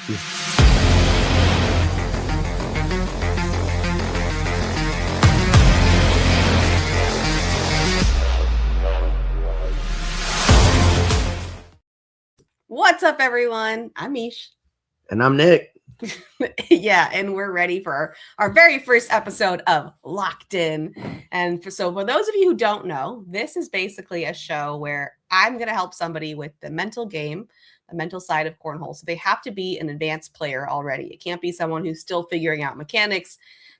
What's up, everyone? I'm Meesh. And I'm Nick. Yeah, and we're ready for our very first episode of Locked In. And for those of you who don't know, this is basically a show where I'm going to help somebody with the mental game, the mental side of cornhole. So they have to be an advanced player already. It can't be someone who's still figuring out mechanics.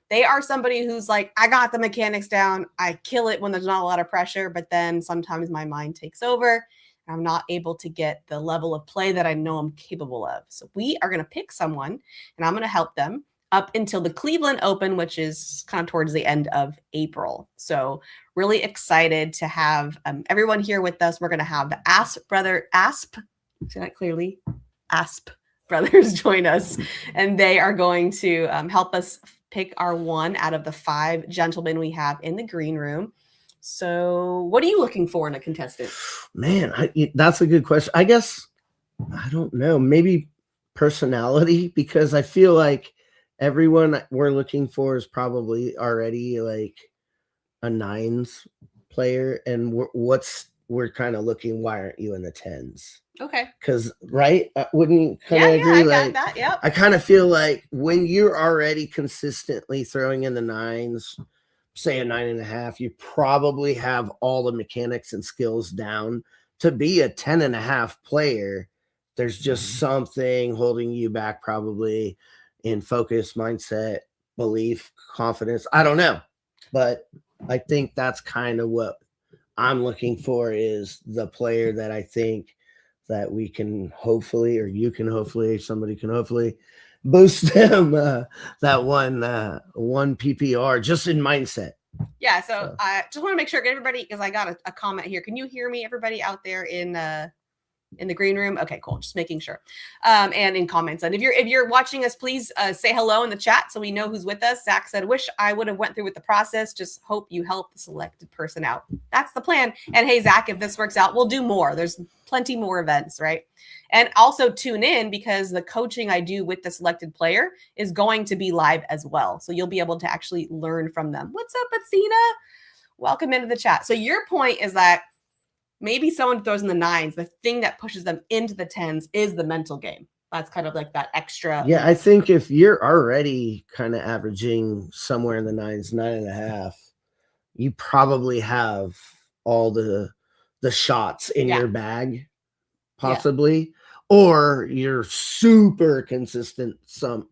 They are somebody who's like, I got the mechanics down. I kill it when there's not a lot of pressure, but then sometimes my mind takes over. I'm not able to get the level of play that I know I'm capable of. So we are going to pick someone, and I'm going to help them up until the Cleveland Open, which is kind of towards the end of April. So really excited to have everyone here with us. We're going to have the ASP Brothers join us, and they are going to help us pick our one out of the 5 gentlemen we have in the green room. So what are you looking for in a contestant? Man, that's a good question. I guess, I don't know, maybe personality, because I feel like everyone we're looking for is probably already like a 9s player. And we're kind of looking, why aren't you in the 10s? Okay. Because, right? Wouldn't you kind of agree? I got that. Yep. I kind of feel like when you're already consistently throwing in the 9s, say a 9.5, you probably have all the mechanics and skills down to be a 10.5 player. There's just something holding you back, probably in focus, mindset, belief, confidence. I don't know, but I think that's kind of what I'm looking for, is the player that I think that we can hopefully, or you can hopefully, somebody can hopefully boost them that one PPR just in mindset. Yeah, so I just want to make sure everybody, because I got a comment here. Can you hear me, everybody out there in the green room? Okay, cool. Just making sure. And in comments. And if you're watching us, please say hello in the chat so we know who's with us. Zach said, wish I would have went through with the process. Just hope you help the selected person out. That's the plan. And hey, Zach, if this works out, we'll do more. There's plenty more events, right? And also tune in, because the coaching I do with the selected player is going to be live as well. So you'll be able to actually learn from them. What's up, Athena? Welcome into the chat. So your point is that maybe someone throws in the 9s. The thing that pushes them into the 10s is the mental game. That's kind of like that extra. Yeah, I think if you're already kind of averaging somewhere in the 9s, 9.5, you probably have all the shots in your bag, possibly, or you're super consistent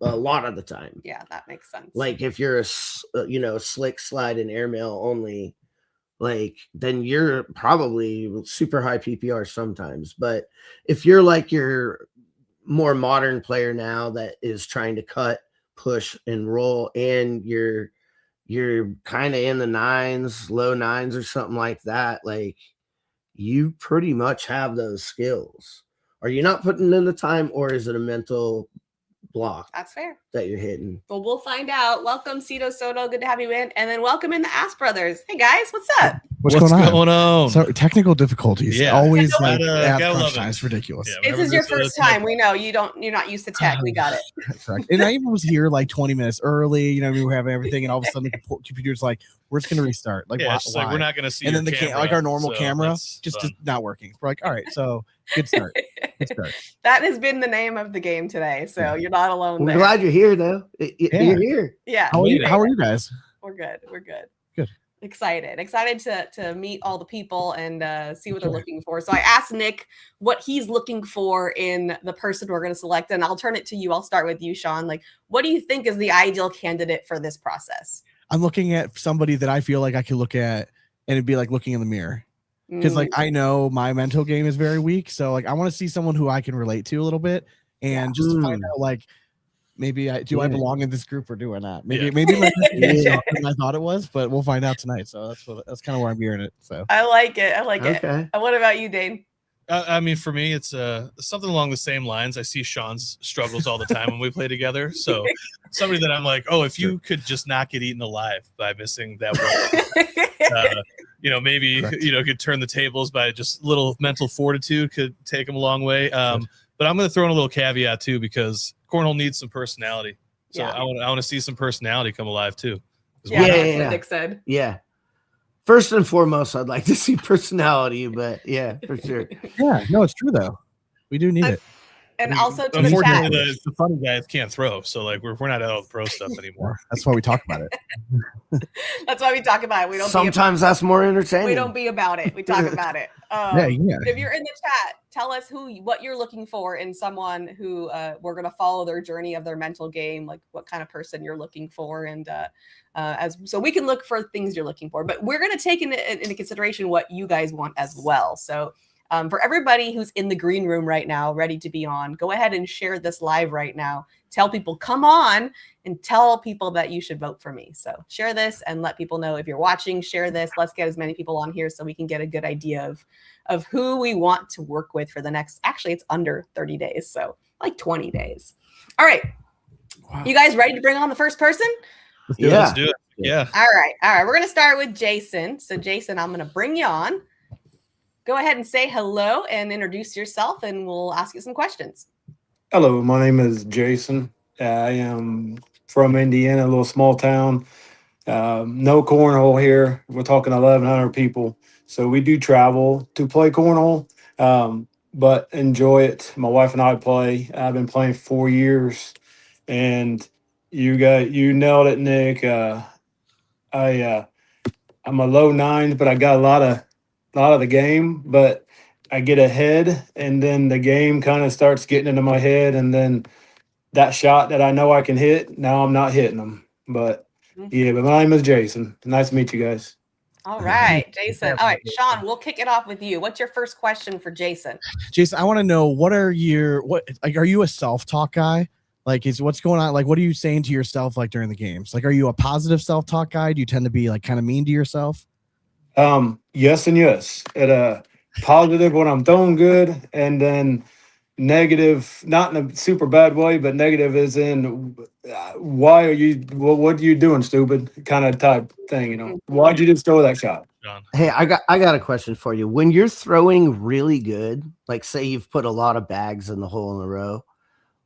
a lot of the time. Yeah, that makes sense. Like if you're a slick slide and airmail only, like then you're probably super high PPR sometimes. But if you're like your more modern player now that is trying to cut, push, and roll, and you're kind of in the 9s, low 9s or something like that, like you pretty much have those skills. Are you not putting in the time, or is it a mental block? That's fair. That you're hitting. Well, we'll find out. Welcome, Cito Soto. Good to have you in. And then welcome in the ASP Brothers. Hey, guys. What's up? What's going on? So technical difficulties. Yeah. Always gotta love it. It's ridiculous. Yeah, this is your first time. We know you're not used to tech. We got it. Correct. And I even was here like 20 minutes early. You know, we were having everything, and all of a sudden the computer's like, we're just gonna restart. Like, yeah, why? Like we're not gonna see. And then the camera, like our normal so camera just fun. not working. We're like, all right, so good start. Good start. That has been the name of the game today, so you're not alone. We're there. glad you're here, though. You're here. Yeah. How are you guys? We're good. We're good. Good. Excited to meet all the people and see what they're looking for. So I asked Nick what he's looking for in the person we're going to select, and I'll turn it to you. I'll start with you, Sean. Like, what do you think is the ideal candidate for this process? I'm looking at somebody that I feel like I could look at, and it'd be like looking in the mirror. Because like I know my mental game is very weak, so like I want to see someone who I can relate to a little bit, and just to find out like maybe I belong in this group or do I not? Maybe my I thought it was, but we'll find out tonight. So that's kind of where I'm hearing it. So I like it. Okay. What about you, Dane? I mean, for me, it's something along the same lines. I see Sean's struggles all the time when we play together. So somebody that I'm like, oh, if you could just not get eaten alive by missing that one, maybe, could turn the tables by just little mental fortitude, could take him a long way. But I'm going to throw in a little caveat too, because cornhole needs some personality. So Yeah. I want to see some personality come alive too. Yeah, Yeah, that's yeah, what Nick said. Yeah. First and foremost, I'd like to see personality, but yeah, for sure. Yeah, no, it's true though. We do need it. And I mean, also to the chat. unfortunately, the funny guys can't throw, so like we're not at all the pro stuff anymore. That's why we talk about it. That's why we talk about it. We don't. Sometimes that's more entertaining. We don't be about it. We talk about it. Yeah. If you're in the chat, tell us what you're looking for in someone who we're going to follow their journey of their mental game, like what kind of person you're looking for, and so we can look for things you're looking for. But we're going to take into consideration what you guys want as well. So for everybody who's in the green room right now, ready to be on, go ahead and share this live right now. Tell people, come on, and tell people that you should vote for me. So share this and let people know if you're watching, share this. Let's get as many people on here so we can get a good idea of who we want to work with for the next, actually it's under 30 days. So like 20 days. All right. Wow. You guys ready to bring on the first person? Let's do it. Yeah. All right. We're going to start with Jason. So Jason, I'm going to bring you on. Go ahead and say hello and introduce yourself, and we'll ask you some questions. Hello, my name is Jason. I am from Indiana, a little small town. No cornhole here. We're talking 1,100 people. So we do travel to play cornhole, but enjoy it. My wife and I play. I've been playing 4 years, and you nailed it, Nick. I'm a low 9, but I got a lot of the game, but I get ahead, and then the game kind of starts getting into my head, and then that shot that I know I can hit, now I'm not hitting them. But yeah, but my name is Jason. Nice to meet you guys. All right, Jason. All right, Sean, we'll kick it off with you. What's your first question for Jason? Jason, I want to know, are you a self-talk guy? Like, what's going on? Like, what are you saying to yourself, like, during the games? Like, are you a positive self-talk guy? Do you tend to be like kind of mean to yourself? Yes and yes. Positive when I'm throwing good, and then negative, not in a super bad way, but negative is in what are you doing, stupid, kind of type thing, you know. Why'd you just throw that shot? Hey, I got a question for you. When you're throwing really good, like say you've put a lot of bags in the hole in a row,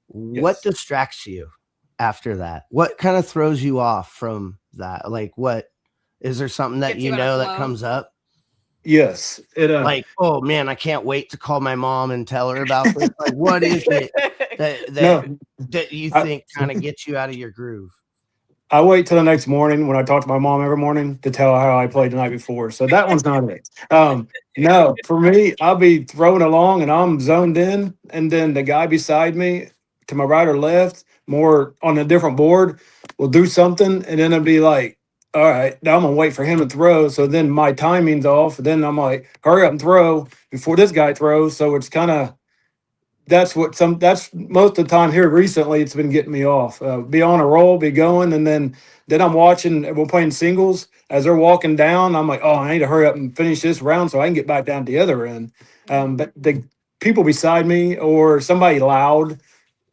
what distracts you after that? What kind of throws you off from that? Like, what is there something that you know that comes up? Yes. Like, oh man, I can't wait to call my mom and tell her about this. Like, what is it that you think kind of gets you out of your groove? I wait till the next morning when I talk to my mom every morning to tell her how I played the night before. So that one's not it. No, for me, I'll be throwing along and I'm zoned in, and then the guy beside me to my right or left, more on a different board, will do something, and then it'll be like, all right, now I'm gonna wait for him to throw. So then my timing's off. Then I'm like, hurry up and throw before this guy throws. So it's kind of that's most of the time here recently. It's been getting me off. Be on a roll, be going, and then I'm watching. We're playing singles as they're walking down. I'm like, oh, I need to hurry up and finish this round so I can get back down to the other end. But the people beside me or somebody loud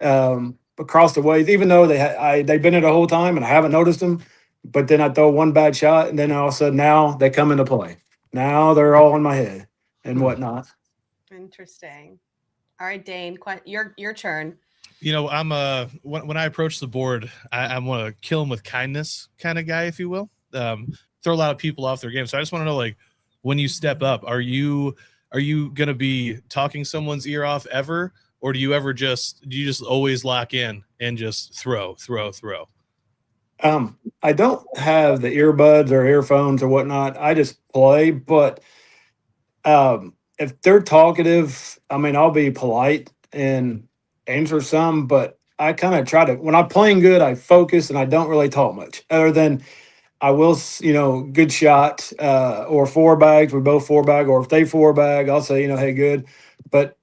across the way, even though they've been there the whole time and I haven't noticed them. But then I throw one bad shot, and then all of a sudden now they come into play. Now they're all in my head and whatnot. Interesting. All right, Dane, your turn. You know, I'm when I approach the board, I'm a kill them with kindness kind of guy, if you will. Throw a lot of people off their game. So I just want to know, like, when you step up, are you gonna be talking someone's ear off ever, or do you just always lock in and just throw? I don't have the earbuds or earphones or whatnot. I just play, but if they're talkative, I mean, I'll be polite and answer some, but I kind of try to, when I'm playing good, I focus and I don't really talk much other than I will, good shot or 4 bags. We both 4 bag, or if they 4 bag, I'll say, hey, good. But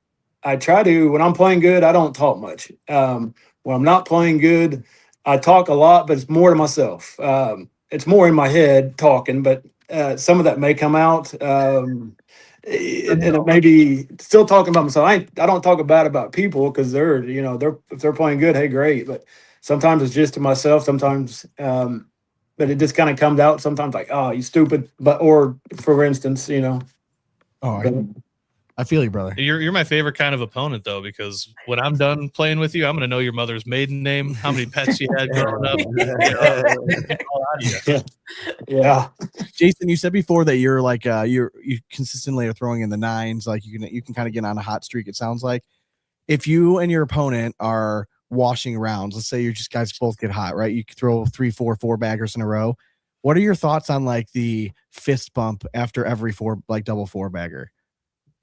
I try to, when I'm playing good, I don't talk much. When I'm not playing good, I talk a lot, but it's more to myself. It's more in my head talking, but some of that may come out. And it may be still talking about myself. I don't talk about people because they're if they're playing good, hey, great. But sometimes it's just to myself. Sometimes, but it just kind of comes out. Sometimes like, oh, you stupid. But or for instance, Oh, I feel you, brother. You're my favorite kind of opponent, though, because when I'm done playing with you, I'm going to know your mother's maiden name, how many pets you had growing up. All out of you. Yeah. Jason, you said before that you're like you consistently are throwing in the nines. Like you can kind of get on a hot streak. It sounds like if you and your opponent are washing rounds, let's say you just guys both get hot, right? You throw 3, 4 baggers in a row. What are your thoughts on like the fist bump after every double 4 bagger?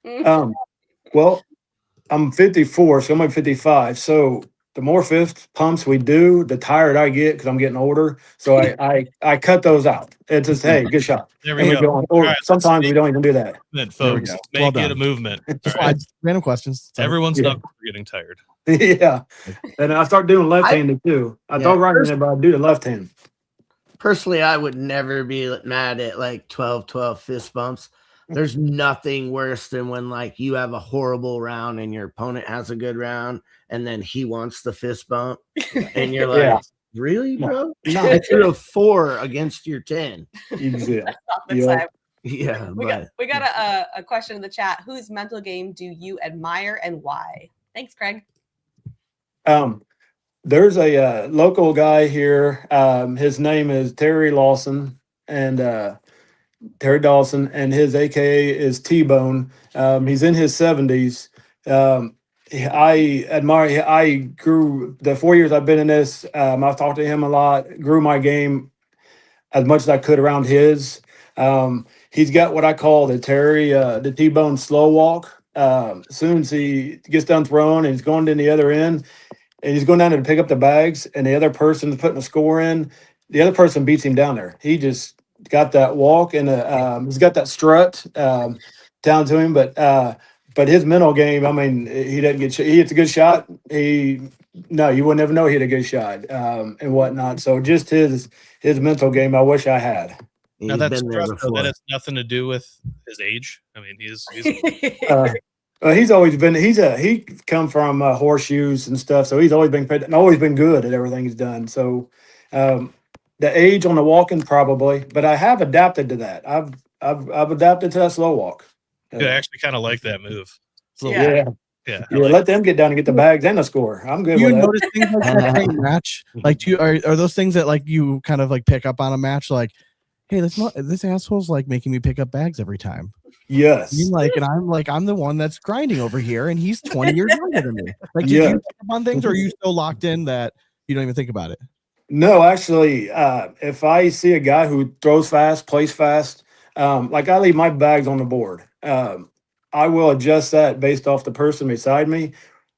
Well, I'm 54, so I'm at 55. So the more fist pumps we do, the tired I get because I'm getting older. So I cut those out. It's just, hey, good shot. There we go. On. Or sometimes we don't even do that. Folks, go. make Well it a movement. Random questions. Sorry. Everyone's knuckles are getting tired. Yeah. And I start doing left-handed too. I thought right-handed, but I do the left hand. Personally, I would never be mad at like 12 fist bumps. There's nothing worse than when like you have a horrible round and your opponent has a good round and then he wants the fist bump and you're like, really, bro? No. I threw a 4 against your 10. Yeah. Yeah. We got a question in the chat. Whose mental game do you admire and why? Thanks, Craig. There's a local guy here. His name is Terry Lawson, and Terry Dawson, and his AKA is T-Bone. He's in his 70s. I admire. I grew the 4 years I've been in this. I've talked to him a lot. Grew my game as much as I could around his. He's got what I call the T-Bone slow walk. As soon as he gets done throwing and he's going to the other end, and he's going down there to pick up the bags, and the other person's putting a score in, the other person beats him down there. He just got that walk and he's got that strut down to him. But his mental game, I mean, he doesn't get. He hits a good shot. You would never know he had a good shot and whatnot. So just his mental game, I wish I had. Now that has nothing to do with his age. I mean, he's he's always been. He come from horseshoes and stuff, so he's always been good at everything he's done. So the age on the walking probably, but I have adapted to that. I've adapted to that slow walk. I actually kind of like that move. Yeah. Let them get down and get the bags and the score. I'm good. Do you with notice things like that in a match? Like, are those things that like you kind of like pick up on a match? Like, hey, this asshole's like making me pick up bags every time. Yes. I'm the one that's grinding over here, and he's 20 years younger than me. Like, do you pick up on things, or are you so locked in that you don't even think about it? No, actually, if I see a guy who throws fast, plays fast, like I leave my bags on the board. I will adjust that based off the person beside me.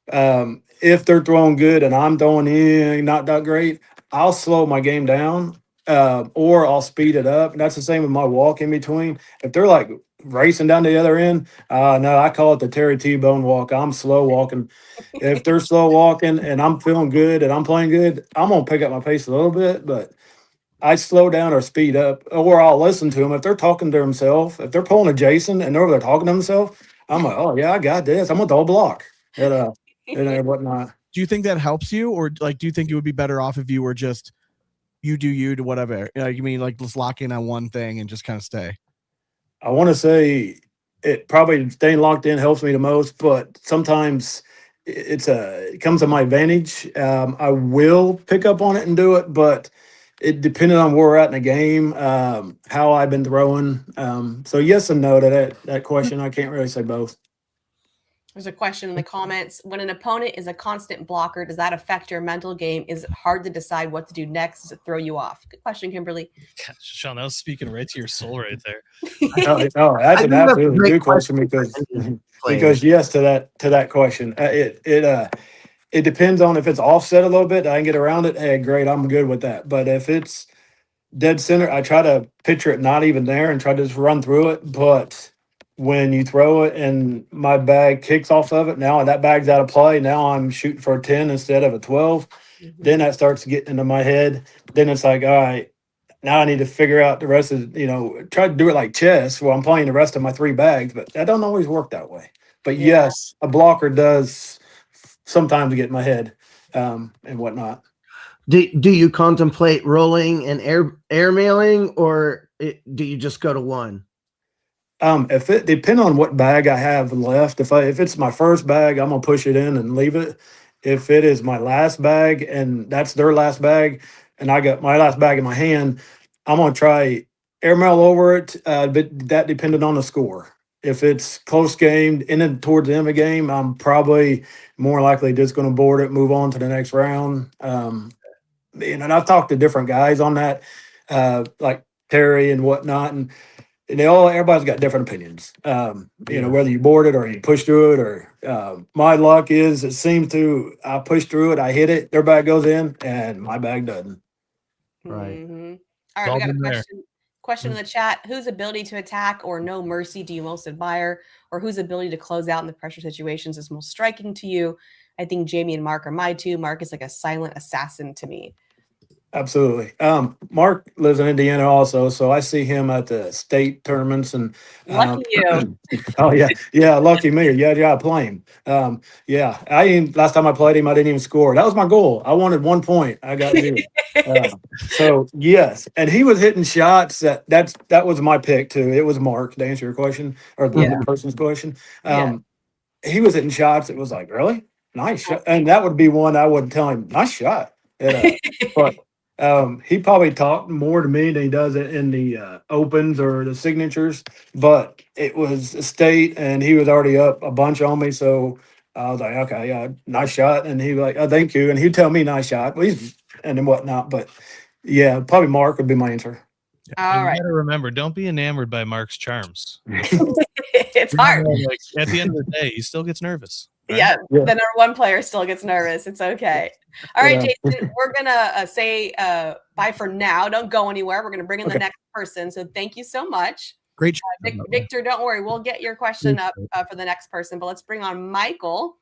If they're throwing good and I'm throwing in not that great, I'll slow my game down or I'll speed it up. And that's the same with my walk in between. If they're like racing down the other end, no, I call it the Terry T-Bone walk. I'm slow walking. If they're slow walking and I'm feeling good and I'm playing good, I'm going to pick up my pace a little bit, but I slow down or speed up, or I'll listen to them. If they're talking to themselves, if they're pulling a Jason and they're talking to themselves, I'm like, oh yeah, I got this. I'm going to throw a block and whatnot. Do you think that helps you, or like, do you think it would be better off if you were just you do you to whatever? You mean like just lock in on one thing and just kind of stay? I want to say it probably staying locked in helps me the most, but sometimes it comes to my advantage. I will pick up on it and do it, but it depended on where we're at in the game, how I've been throwing. So yes and no to that question. I can't really say both. There's a question in the comments. When an opponent is a constant blocker, does that affect your mental game? Is it hard to decide what to do next? Does it throw you off? Good question, Kimberly. Gosh, Sean, that was speaking right to your soul right there. No, that's an absolutely good question because yes to that question. It depends on if it's offset a little bit. I can get around it. Hey, great, I'm good with that. But if it's dead center, I try to picture it not even there and try to just run through it. But when you throw it and my bag kicks off of it, now that bag's out of play. Now I'm shooting for a 10 instead of a 12. Mm-hmm. Then that starts getting into my head. Then it's like, all right, now I need to figure out the rest of, try to do it like chess where I'm playing the rest of my 3 bags, but that don't always work that way. But yes, a blocker does sometimes get in my head and whatnot. Do you contemplate rolling and air mailing, or do you just go to one? If it depend on what bag I have left, if it's my first bag, I'm gonna push it in and leave it. If it is my last bag and that's their last bag, and I got my last bag in my hand, I'm gonna try airmail over it. But that depended on the score. If it's close game and then towards the end of the game, I'm probably more likely just going to board it, move on to the next round. And I've talked to different guys on that, like Terry and whatnot, and everybody's got different opinions. Whether you board it or you push through it, or my luck is I push through it, I hit it, their bag goes in, and my bag doesn't. Right. Mm-hmm. All right, we got a question in the chat. Whose ability to attack or no mercy do you most admire, or whose ability to close out in the pressure situations is most striking to you? I think Jamie and Mark are my two. Mark is like a silent assassin to me. Absolutely. Mark lives in Indiana also, so I see him at the state tournaments and Lucky you. Oh yeah, lucky me. Yeah, play him. Last time I played him, I didn't even score. That was my goal. I wanted 1 point. I got 0. So yes, and he was hitting shots that was my pick too. It was Mark to answer your question or the person's question. He was hitting shots. It was like, really nice shot, and that would be one I would tell him, nice shot. But he probably talked more to me than he does in the opens or the signatures, but it was a state and he was already up a bunch on me. So I was like, okay, yeah, nice shot. And he was like, oh, thank you. And he'd tell me nice shot, and then whatnot. But yeah, probably Mark would be my answer. All right. You gotta remember, don't be enamored by Mark's charms. It's hard. Like, at the end of the day, he still gets nervous. Right? Yeah, the number one player still gets nervous. It's okay. All right, Jason, we're gonna say bye for now. Don't go anywhere. We're gonna bring in the next person. So thank you so much. Great. Victor, don't worry. We'll get your question up for the next person. But let's bring on Michael.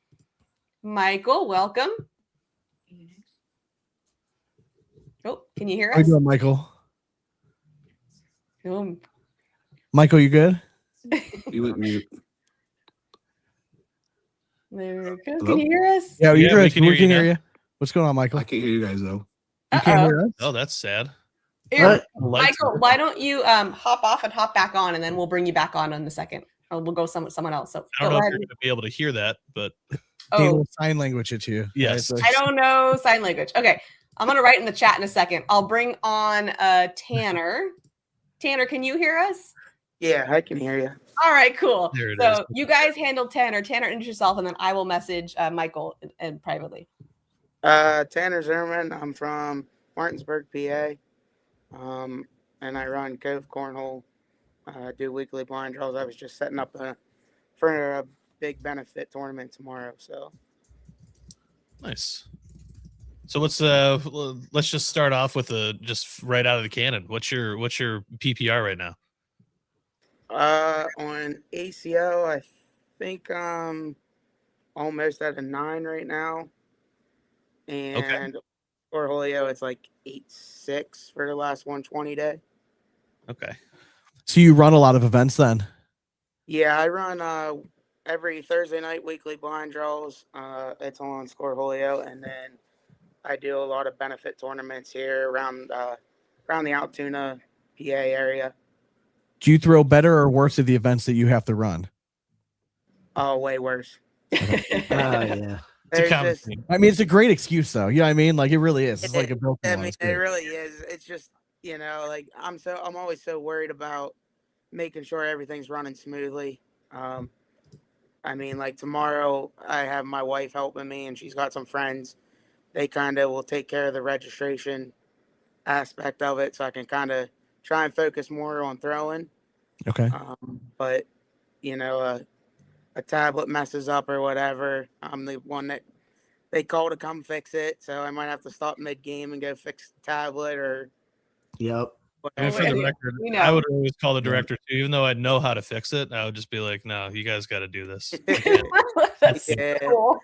Michael, welcome. Oh, can you hear us? How you doing, Michael? Oh. Michael, you good? You went mute. There we go. Hello? Can you hear us? Yeah, we can hear you. What's going on, Michael? I can't hear you guys though. You can't hear us? Oh, that's sad. Here, Michael, why don't you hop off and hop back on, and then we'll bring you back on in a second. Or we'll go someone else. So I don't know if you're going to be able to hear that, but Sign language it to you. yes, Right? I don't know sign language. Okay, I'm gonna write in the chat in a second. I'll bring on Tanner. Tanner, can you hear us? Yeah, I can hear you. All right, cool. There it so is. you guys handle Tanner. Tanner, introduce yourself, and then I will message Michael and privately. Tanner Zimmerman. I'm from Martinsburg, PA. And I run Cove Cornhole. Do weekly blind draws. I was just setting up for a big benefit tournament tomorrow. So nice. So let's just start off with just right out of the cannon. What's your PPR right now? On ACL, I think almost at a 9 right now. And for Julio, it's like 8.6 for the last 120 day. Okay. So you run a lot of events then? Yeah, I run every Thursday night weekly blind draws. It's on Score Julio, and then I do a lot of benefit tournaments here around the Altoona, PA area. Do you throw better or worse at the events that you have to run? Oh, way worse. Yeah. I mean, it's a great excuse though. You know what I mean? Like it really is. It's like a built-in I one. mean, It's it great. really is. It's just, like I'm always so worried about making sure everything's running smoothly. I mean, like tomorrow I have my wife helping me and she's got some friends. They kind of will take care of the registration aspect of it, so I can kind of try and focus more on throwing. Okay. But a tablet messes up or whatever, I'm the one that they call to come fix it. So I might have to stop mid game and go fix the tablet or. Yep. I mean, for the record, I would always call the director too, even though I'd know how to fix it. I would just be like, "No, you guys got to do this." That's Yeah. cool.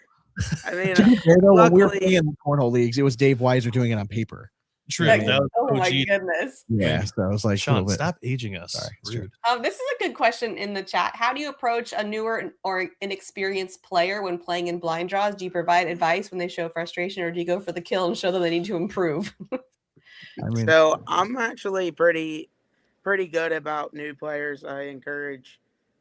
I mean, When we were luckily- playing in the cornhole leagues, it was Dave Weiser doing it on paper. True. Like, That was oh my OG. goodness. Yeah, so I was like, Sean, a little bit- stop aging us. Sorry, it's Rude. This is a good question in the chat. How do you approach a newer or inexperienced player when playing in blind draws? Do you provide advice when they show frustration, or do you go for the kill and show them they need to improve? I mean, So I'm actually pretty good about new players. I encourage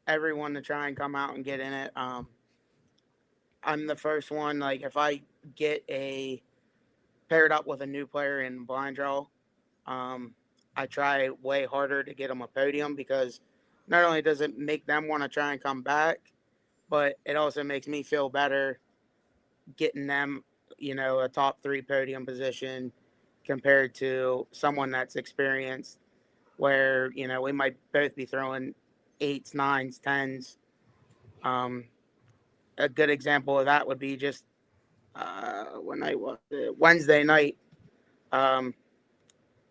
everyone to try and come out and get in it. I'm the first one. Like if I get paired up with a new player in blind draw, I try way harder to get them a podium because not only does it make them want to try and come back, but it also makes me feel better getting them, a top 3 podium position compared to someone that's experienced where, we might both be throwing 8s, 9s, 10s. A good example of that would be just Wednesday night.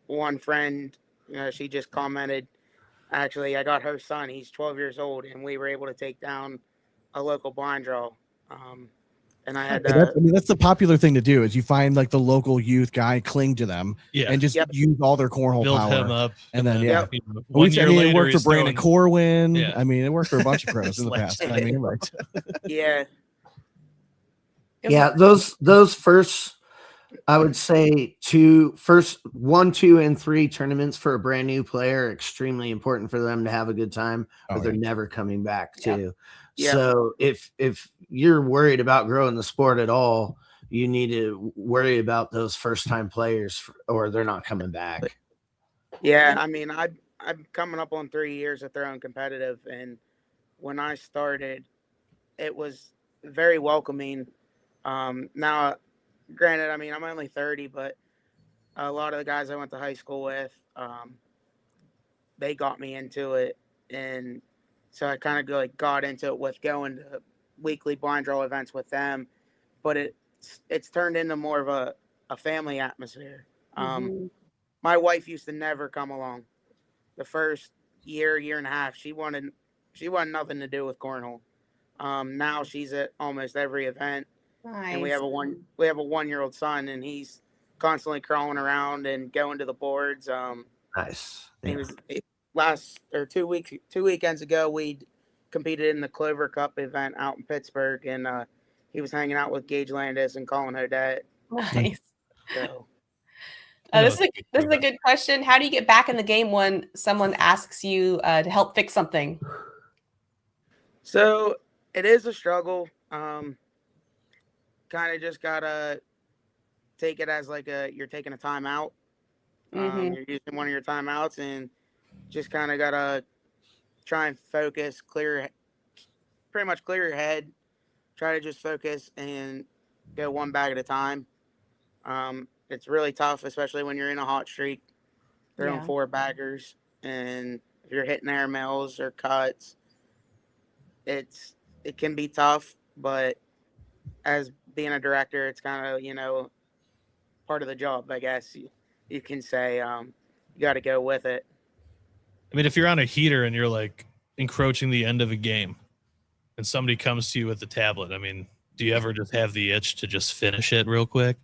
One friend, she just commented, actually, I got her son. He's 12 years old, and we were able to take down a local blind draw. And I had that's the popular thing to do is you find like the local youth guy, cling to them, and just use all their cornhole build power. him up, and then one year later, it worked for Brandon Corwin. Yeah. I mean, it worked for a bunch of pros in the past. I mean, like, yeah. Yeah, those first, I would say first 1, 2, and 3 tournaments for a brand new player are extremely important for them to have a good time, or they're never coming back too. Yeah. So if you're worried about growing the sport at all, you need to worry about those first time players, or they're not coming back. Yeah, I mean, I'm coming up on 3 years of throwing competitive, and when I started, it was very welcoming. Now, granted, I mean, I'm only 30, but a lot of the guys I went to high school with, they got me into it, and so I kind of got into it with going to weekly blind draw events with them, but it's turned into more of a family atmosphere. My wife used to never come along. The first year and a half, she wanted nothing to do with cornhole. Now she's at almost every event. Nice. And we have a 1-year-old son, and he's constantly crawling around and going to the boards. Nice. He was two weekends ago, we competed in the Clover Cup event out in Pittsburgh, and he was hanging out with Gage Landis and Colin Hodette. Nice. So, this is a good question. How do you get back in the game when someone asks you to help fix something? So it is a struggle. Kind of just gotta take it as you're taking a timeout. You're using one of your timeouts, and just kind of gotta try and focus, pretty much clear your head. Try to just focus and go one bag at a time. It's really tough, especially when you're in a hot streak, throwing 4 baggers, and if you're hitting air mills or cuts, it can be tough. But as being a director, it's kind of part of the job, I guess you can say. You got to go with it. I mean, if you're on a heater and you're like encroaching the end of a game, and somebody comes to you with the tablet, I mean, do you ever just have the itch to just finish it real quick?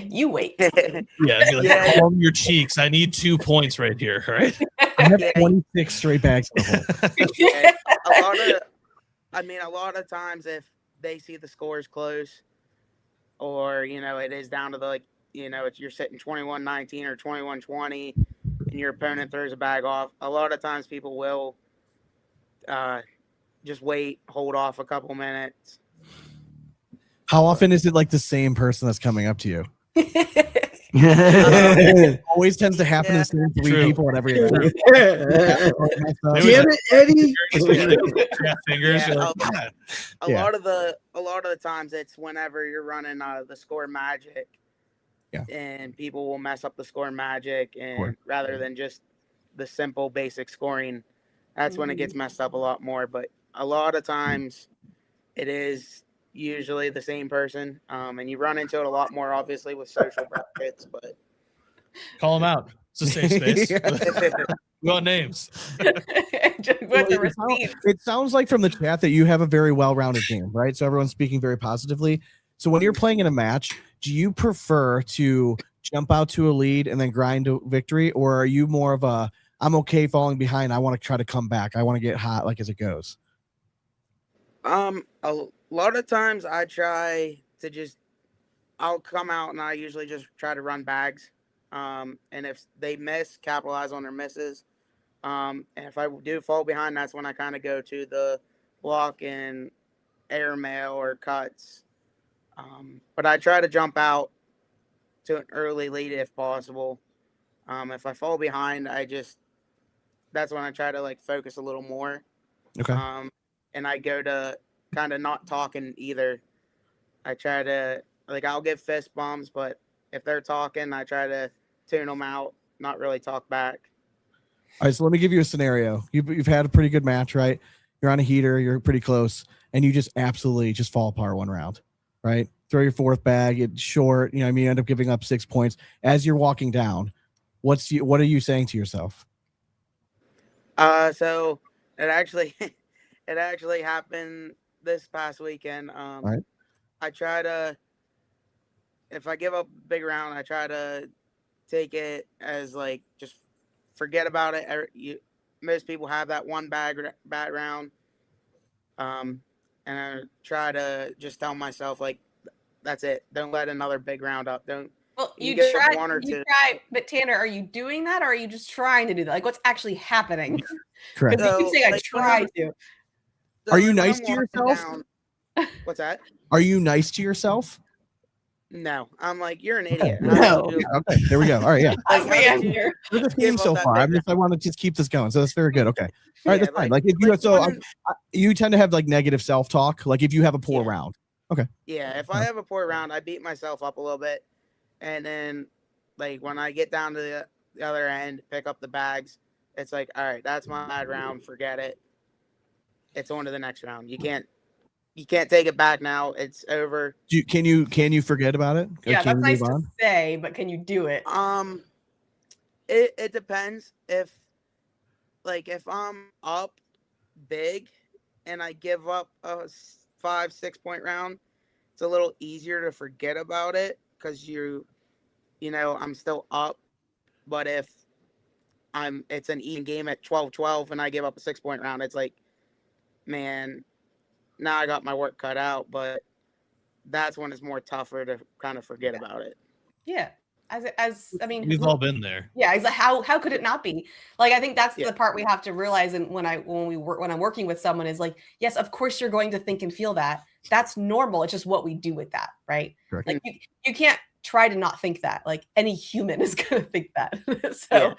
You wait. Yeah, be like, calm your cheeks. I need 2 points right here, right? I have 26 straight bags. A lot of times if they see the scores close, or it is down to you're sitting 21-19 or 21-20, and your opponent throws a bag off, a lot of times people will just wait, hold off a couple minutes. How often is it like the same person that's coming up to you? Always tends to happen to the same 3 people at every event. Damn it, Eddie! Fingers. A lot of the times it's whenever you're running the score magic, and people will mess up the score magic, and rather than just the simple basic scoring, that's when it gets messed up a lot more. But a lot of times it is usually the same person, and you run into it a lot more obviously with social brackets, but call them out. It's a safe space. We want names. It sounds like from the chat that you have a very well-rounded game, right? So everyone's speaking very positively. So when you're playing in a match, do you prefer to jump out to a lead and then grind to victory, or are you more of a I'm okay falling behind, I want to try to come back, I want to get hot like as it goes? A lot of times I try to I'll come out and I usually just try to run bags. And if they miss, capitalize on their misses. And if I do fall behind, that's when I kind of go to the block and airmail or cuts. But I try to jump out to an early lead if possible. If I fall behind, that's when I try to like focus a little more. Okay. And I go to kind of not talking either. I try to like I'll give fist bumps, but if they're talking, I try to tune them out, not really talk back. All right, so let me give you a scenario. You've had a pretty good match, right? You're on a heater, you're pretty close, and you just absolutely just fall apart one round, right? Throw your fourth bag, it's short, you end up giving up 6 points. As you're walking down, what are you saying to yourself? So it actually it actually happened this past weekend. All right. I try to if I give up a big round, I try to take it as like just forget about it. Most people have that one bad round, and I try to just tell myself like that's it. Don't let another big round up. Don't. Well, You you get try, one or you two. try, but Tanner, are you doing that, or are you just trying to do that? Like, what's actually happening? Correct. Because you So, keep saying I like, tried to. Are you when nice I'm to walking yourself? down- what's that? Are you nice to yourself? No, I'm like you're an Okay. idiot. No. How did you, Okay, there we go. All right, yeah. That's like, the how did you answer. There's a give theme up so that far. big I want to just keep this going. So that's very good. Okay. All right, Yeah, that's fine. like- Like if you like so when- you tend to have like negative self-talk. Like if you have a poor Yeah. round. Okay. Yeah, if I have a poor round, I beat myself up a little bit, and then like when I get down to the other end, pick up the bags, it's like, all right, that's my bad round. Forget it. It's on to the next round. You can't take it back now. It's over. Can you forget about it? Yeah, Can that's you nice move to on? say, but can you do it? It depends if I'm up big and I give up a 5-6 point round, it's a little easier to forget about it because I'm still up. But if it's an even game at 12-12 and I give up a 6 point round, it's like, man, now I got my work cut out. But that's when it's more tougher to kind of forget about it. Yeah. As I mean, We've all been there. yeah, it's like how could it not be? Like I think that's Yeah. the part we have to realize, and when I'm working with someone is like, yes, of course you're going to think and feel that. That's normal. It's just what we do with that, right? Correct. Like you can't try to not think that. Like any human is going to think that. So,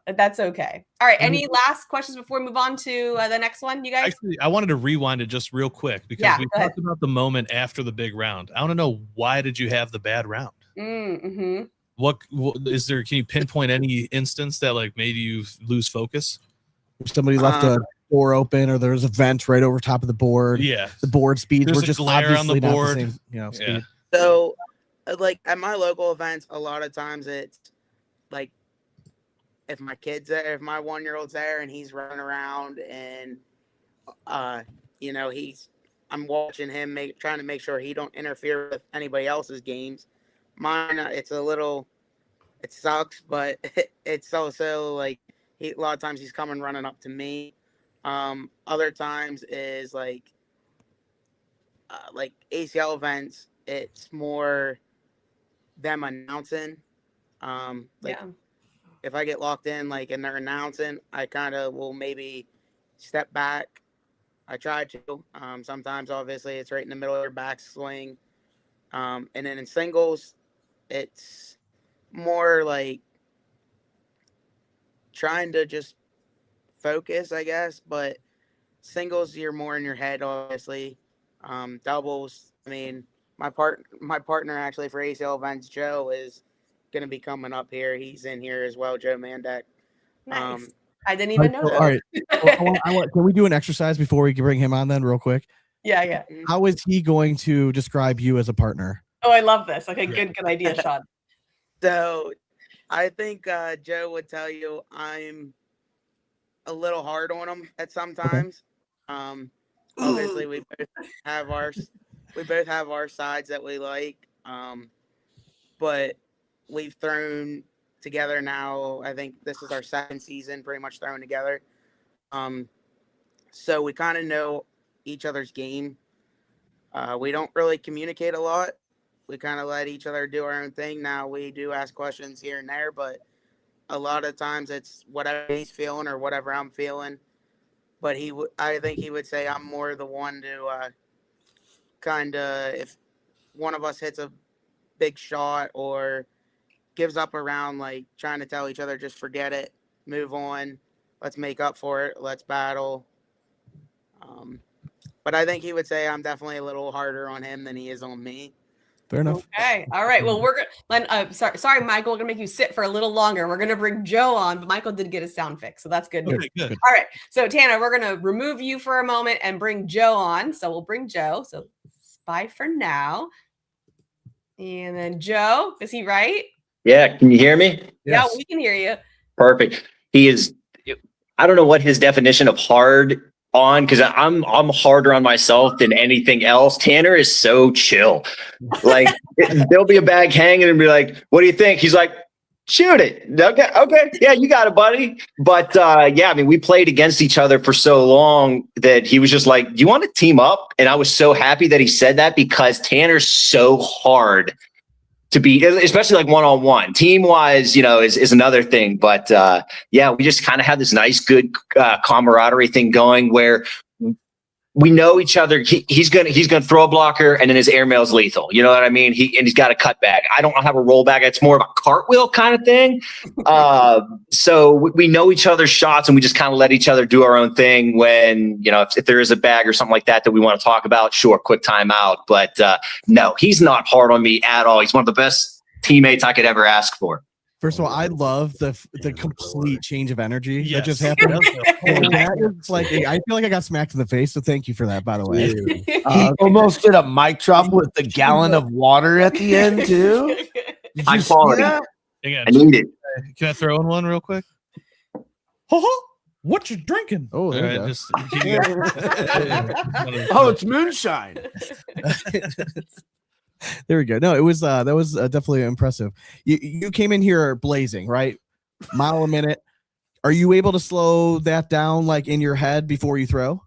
that's okay. All right. Any last questions before we move on to the next one, you guys? Actually, I wanted to rewind it just real quick because we go ahead. talked about the moment after the big round. I want to know, why did you have the bad round? Mm-hmm. What is there? Can you pinpoint any instance that like made you lose focus? Somebody left a door open, or there's a vent right over top of the board. Yeah, The board speeds There's were a just glare on the obviously not board. the same, speed. Yeah. So, like at my local events, a lot of times it's like if my 1-year-old's there and he's running around and I'm watching him trying to make sure he don't interfere with anybody else's games. Mine, it sucks, but it's also like a lot of times he's coming running up to me. Other times is like ACL events. It's more them announcing. If I get locked in, and they're announcing, I kind of will maybe step back. I try to. Sometimes, obviously, it's right in the middle of your backswing. And then in singles, it's more like trying to just focus, I guess. But singles, you're more in your head, obviously. Doubles, I mean, my partner actually for ACL events, Joe, is going to be coming up here. He's in here as well, Joe Mandek. Nice. I didn't even know. All right. Can we do an exercise before we can bring him on then real quick? Yeah. How is he going to describe you as a partner? Oh, I love this. Okay, good idea, Sean. So I think Joe would tell you I'm a little hard on him at sometimes. Obviously we both have our sides that we like. But we've thrown together now. I think this is our second season pretty much thrown together. So we kind of know each other's game. We don't really communicate a lot. We kind of let each other do our own thing. Now we do ask questions here and there, but a lot of times it's whatever he's feeling or whatever I'm feeling. But I think he would say I'm more the one to kind of, if one of us hits a big shot or gives up a round, like trying to tell each other, just forget it, move on, let's make up for it, let's battle. But I think he would say I'm definitely a little harder on him than he is on me. Fair enough. Okay. All right. Well, we're gonna. Sorry, Michael. We're gonna make you sit for a little longer. We're gonna bring Joe on, but Michael did get his sound fixed, so that's good news. Okay, good. All right. So Tanner, we're gonna remove you for a moment and bring Joe on. So we'll bring Joe. So bye for now. And then Joe, is he right? Yeah, can you hear me? Yeah, we can hear you. Perfect. He is. I don't know what his definition of hard on, because I'm harder on myself than anything else. Tanner is so chill. Like there'll be a bag hanging and be like, "What do you think?" He's like, "Shoot it." Okay, yeah, you got it, buddy. But yeah, I mean, we played against each other for so long that he was just like, "Do you want to team up?" And I was so happy that he said that, because Tanner's so hard to be, especially like one-on-one. Team-wise, is another thing. But yeah, we just kind of have this nice, good camaraderie thing going where we know each other. He's gonna throw a blocker, and then his airmail's lethal. You know what I mean? He's got a cut bag. I don't have a roll bag. It's more of a cartwheel kind of thing. So we know each other's shots, and we just kind of let each other do our own thing. When if there is a bag or something like that we want to talk about, sure, quick timeout. But no, he's not hard on me at all. He's one of the best teammates I could ever ask for. First of all, I love the complete change of energy that just Yes. happened. That is like, I feel like I got smacked in the face, so thank you for that, by the way. Almost did a mic drop with the gallon of water at the end too. Did High you see quality. that? Again, I need it. can I throw in one real quick? What you drinking? Oh, there you go. Just Oh, it's moonshine. There we go. No, it was that was definitely impressive. You came in here blazing, right? Mile a minute. Are you able to slow that down like in your head before you throw?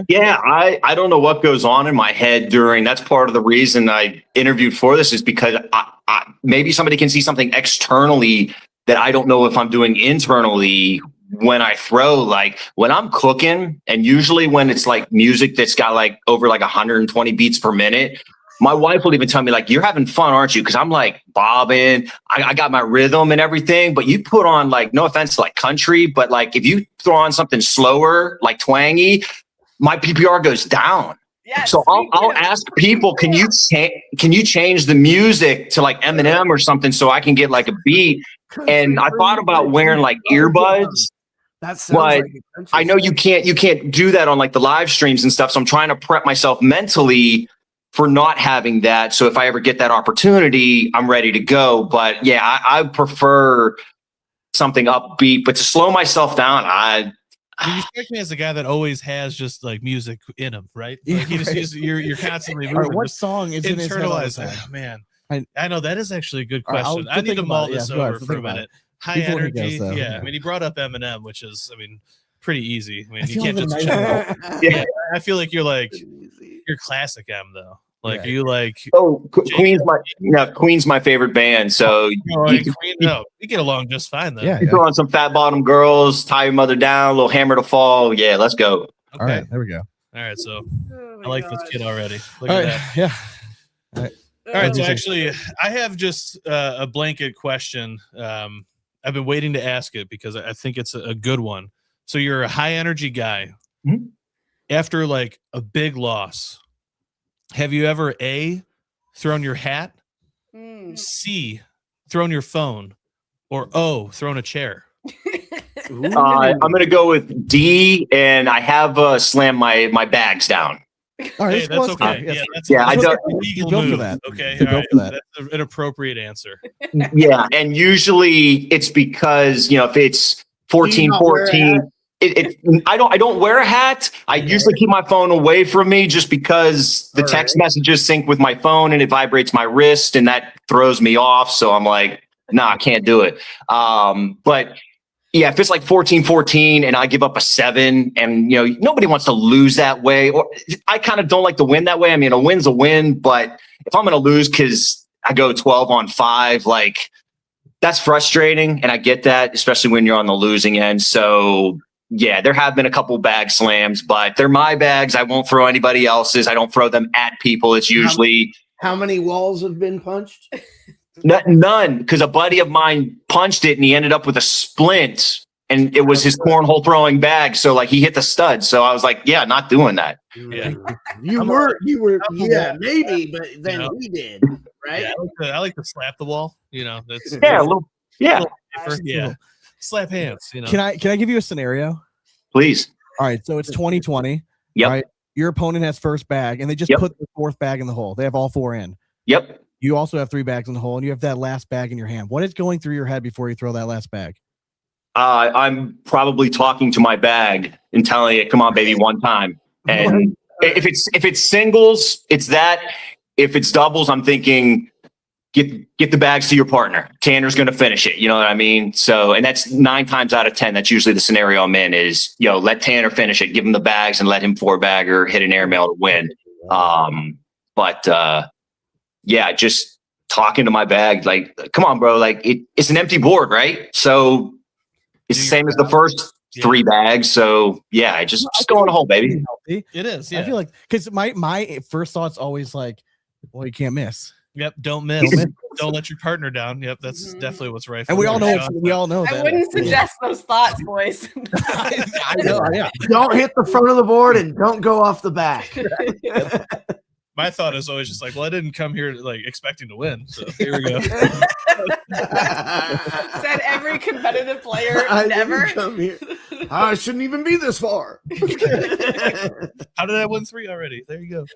Yeah, I don't know what goes on in my head during. That's part of the reason I interviewed for this, is because I maybe somebody can see something externally that I don't know if I'm doing internally when I throw. Like when I'm cooking, and usually when it's like music that's got like over like 120 beats per minute, my wife will even tell me like, "You're having fun, aren't you?" Because I'm like bobbing, I got my rhythm and everything. But you put on, like, no offense to like country, but like if you throw on something slower, like twangy, my PPR goes down. Yes, So I'll ask people, can you change the music to like Eminem or something so I can get like a beat? And I thought about wearing like earbuds. That sounds But like a country I know you can't do that on like the live streams and stuff. So I'm trying to prep myself mentally for not having that. So if I ever get that opportunity, I'm ready to go. But yeah, I prefer something upbeat. But to slow myself down, you strike me as a guy that always has just like music in him, right? Like you're constantly moving. All right, what song is in his head all the Internalize time? that. Man, I- I know that is actually a good All right, question. I'll I need think to about mull it. this Yeah, go ahead, over for think a about minute. it. High Before he energy. goes, though. Yeah, I mean, he brought up Eminem, which is, I mean, pretty easy. I mean, I you feel can't like just a check nice- out. Yeah, I feel like you're classic M though. Like, Right. are you like Queen's my favorite band. So Queen? No, we get along just fine then. Yeah, you throw on some Fat Bottom Girls, Tie Your Mother Down, a little Hammer to Fall. Yeah, let's go. Okay. All right, there we go. All right. So Oh my I like this gosh. kid already. Look All at right, that. yeah. All right. What'd So you think? actually, I have just a blanket question. I've been waiting to ask it because I think it's a good one. So you're a high energy guy. Mhm. After like a big loss, have you ever A, thrown your hat, Mm. C, thrown your phone, or O, thrown a chair? I'm gonna go with D, and I have slammed my bags down. All right, Hey, it's that's close. okay. Yes. Yeah, that's Yeah, I that's don't- a legal You're built for move. that. Okay, You're all built for that. That's an appropriate answer. Yeah, and usually it's because if it's 14-14, I don't wear a hat. I usually keep my phone away from me just because the text messages sync with my phone and it vibrates my wrist and that throws me off. So I'm like, nah, I can't do it. But yeah, if it's like 14-14 and I give up a 7 and nobody wants to lose that way, or I kind of don't like to win that way. I mean, a win's a win, but if I'm going to lose because I go 12 on 5, like that's frustrating, and I get that, especially when you're on the losing end. So yeah, there have been a couple bag slams, but they're my bags. I won't throw anybody else's. I don't throw them at people. It's usually how many walls have been punched? none, because a buddy of mine punched it and he ended up with a splint, and it was his cornhole throwing bag. So like he hit the stud. So I was like, yeah, not doing that. Yeah. You were, yeah, maybe, but then he did, right? Yeah, I like to slap the wall. That's Yeah, a little, yeah. Yeah. Slap hands. Can I give you a scenario? Please. All right, so it's 2020. Yep. Right? Your opponent has first bag, and they just put the fourth bag in the hole. They have all 4 in. Yep. You also have 3 bags in the hole, and you have that last bag in your hand. What is going through your head before you throw that last bag? I'm probably talking to my bag and telling it, "Come on, baby, one time." And if it's singles, it's that. If it's doubles, I'm thinking, get the bags to your partner. Tanner's going to finish it. You know what I mean? So, and that's 9 times out of 10. That's usually the scenario I'm in is, let Tanner finish it, give him the bags and let him 4-bag or hit an airmail to win. Yeah, just talking to my bag, like, come on, bro. Like it's an empty board, right? So it's the same as the first 3 bags. So yeah, just go in the hole, baby. It is. Yeah. I feel like, because my first thought's always like, well, you can't miss. Yep, don't miss. Don't let your partner down. Yep, that's definitely what's right. And we all know that. I wouldn't suggest those thoughts, boys. I know. Yeah. Don't hit the front of the board and don't go off the back. My thought is always just like, well, I didn't come here like expecting to win. So here we go. Said every competitive player never. Come here. I shouldn't even be this far. How did I win 3 already? There you go.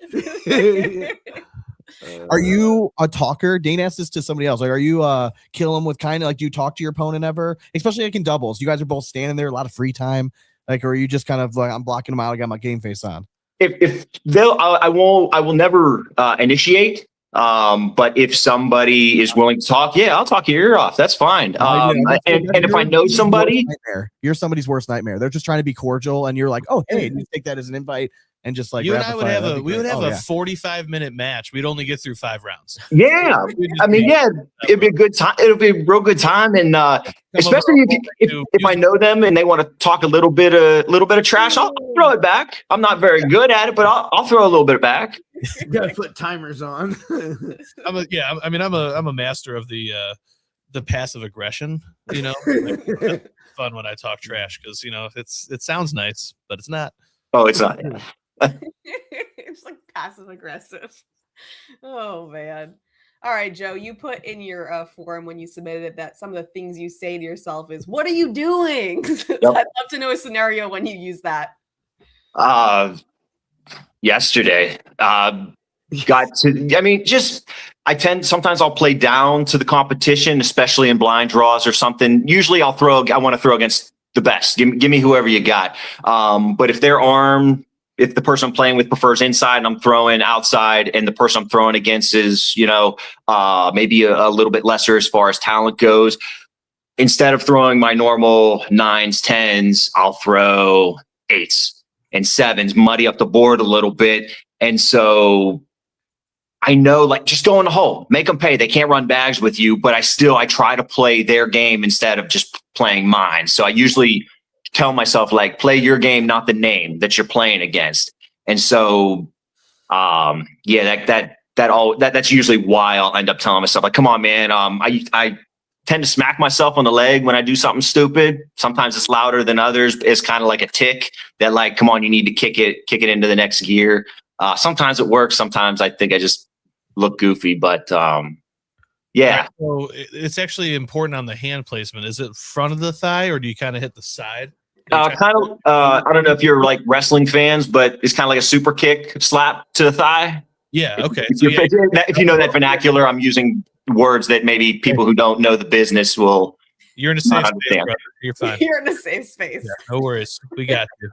Are you a talker? Dane asked this to somebody else. Like, are you kill them with kind of like, do you talk to your opponent ever? Especially like in doubles. You guys are both standing there, a lot of free time. Like, or are you just kind of like, I'm blocking them out, I got my game face on? If I will never initiate. But if somebody is willing to talk, yeah, I'll talk your ear off. That's fine. And if I know somebody, you're somebody's worst nightmare. They're just trying to be cordial, and you're like, oh, hey, you take that as an invite. And just like you and I would have a 45-minute match. We'd only get through 5 rounds. Yeah, I mean, yeah, it'd be a good time. It'll be a real good time, and especially if I know them and they want to talk a little bit of trash, I'll throw it back. I'm not very good at it, but I'll throw a little bit back. You gotta put timers on. I'm a master of the passive aggression. Like, fun when I talk trash because it sounds nice, but it's not. Oh, it's not. It's like passive aggressive. Oh man. All right, Joe, you put in your forum when you submitted it that some of the things you say to yourself is, what are you doing? Yep. I'd love to know a scenario when you use that. Yesterday, sometimes I'll play down to the competition, especially in blind draws or something. Usually I want to throw against the best. Give me whoever you got. But if they're armed, if the person I'm playing with prefers inside and I'm throwing outside and the person I'm throwing against is, maybe a little bit lesser as far as talent goes, instead of throwing my normal 9s, 10s, I'll throw 8s and 7s, muddy up the board a little bit. And so I know, like, just go in the hole, make them pay. They can't run bags with you, but I try to play their game instead of just playing mine. So I usually tell myself, like, play your game, not the name that you're playing against. And so, that's usually why I'll end up telling myself, like, come on, man. I tend to smack myself on the leg when I do something stupid. Sometimes it's louder than others. It's kind of like a tick that, like, come on, you need to kick it into the next gear. Sometimes it works. Sometimes I think I just look goofy, but yeah. So it's actually important on the hand placement. Is it front of the thigh or do you kind of hit the side? I don't know if you're like wrestling fans, but it's kind of like a super kick slap to the thigh. Yeah. Okay. If you know that vernacular, I'm using words that maybe people who don't know the business will. You're in a safe space, brother. You're fine. You're in a safe space. Yeah, no worries. We got you.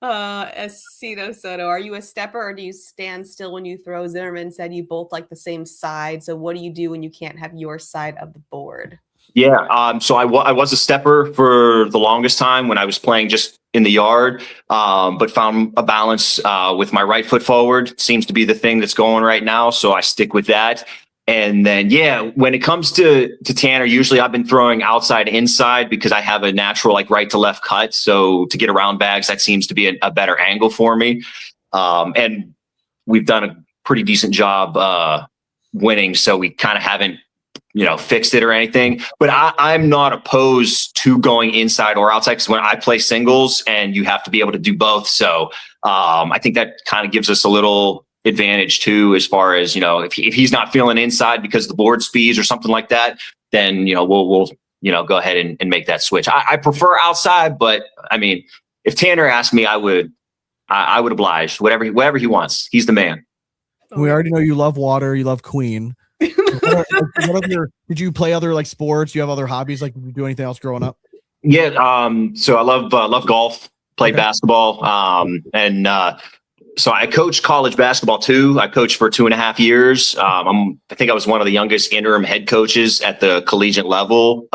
Escito Soto, are you a stepper or do you stand still when you throw? Zimmerman said you both like the same side. So what do you do when you can't have your side of the board? Yeah. So I was a stepper for the longest time when I was playing just in the yard, but found a balance with my right foot forward. Seems to be the thing that's going right now. So I stick with that. And then, when it comes to Tanner, usually I've been throwing outside inside because I have a natural like right to left cut. So to get around bags, that seems to be a better angle for me. And we've done a pretty decent job winning. So we kind of haven't, fixed it or anything. But I'm not opposed to going inside or outside because when I play singles and you have to be able to do both. So I think that kind of gives us a little advantage too, as far as, if he's not feeling inside because of the board speeds or something like that, then, we'll go ahead and make that switch. I prefer outside, but I mean, if Tanner asked me, I would oblige whatever he wants. He's the man. We already know you love water. You love Queen. Did you play other like sports? Do you have other hobbies? Like, did you do anything else growing up? Yeah. So I love golf, played basketball. So I coached college basketball too. I coached for 2.5 years. I think I was one of the youngest interim head coaches at the collegiate level,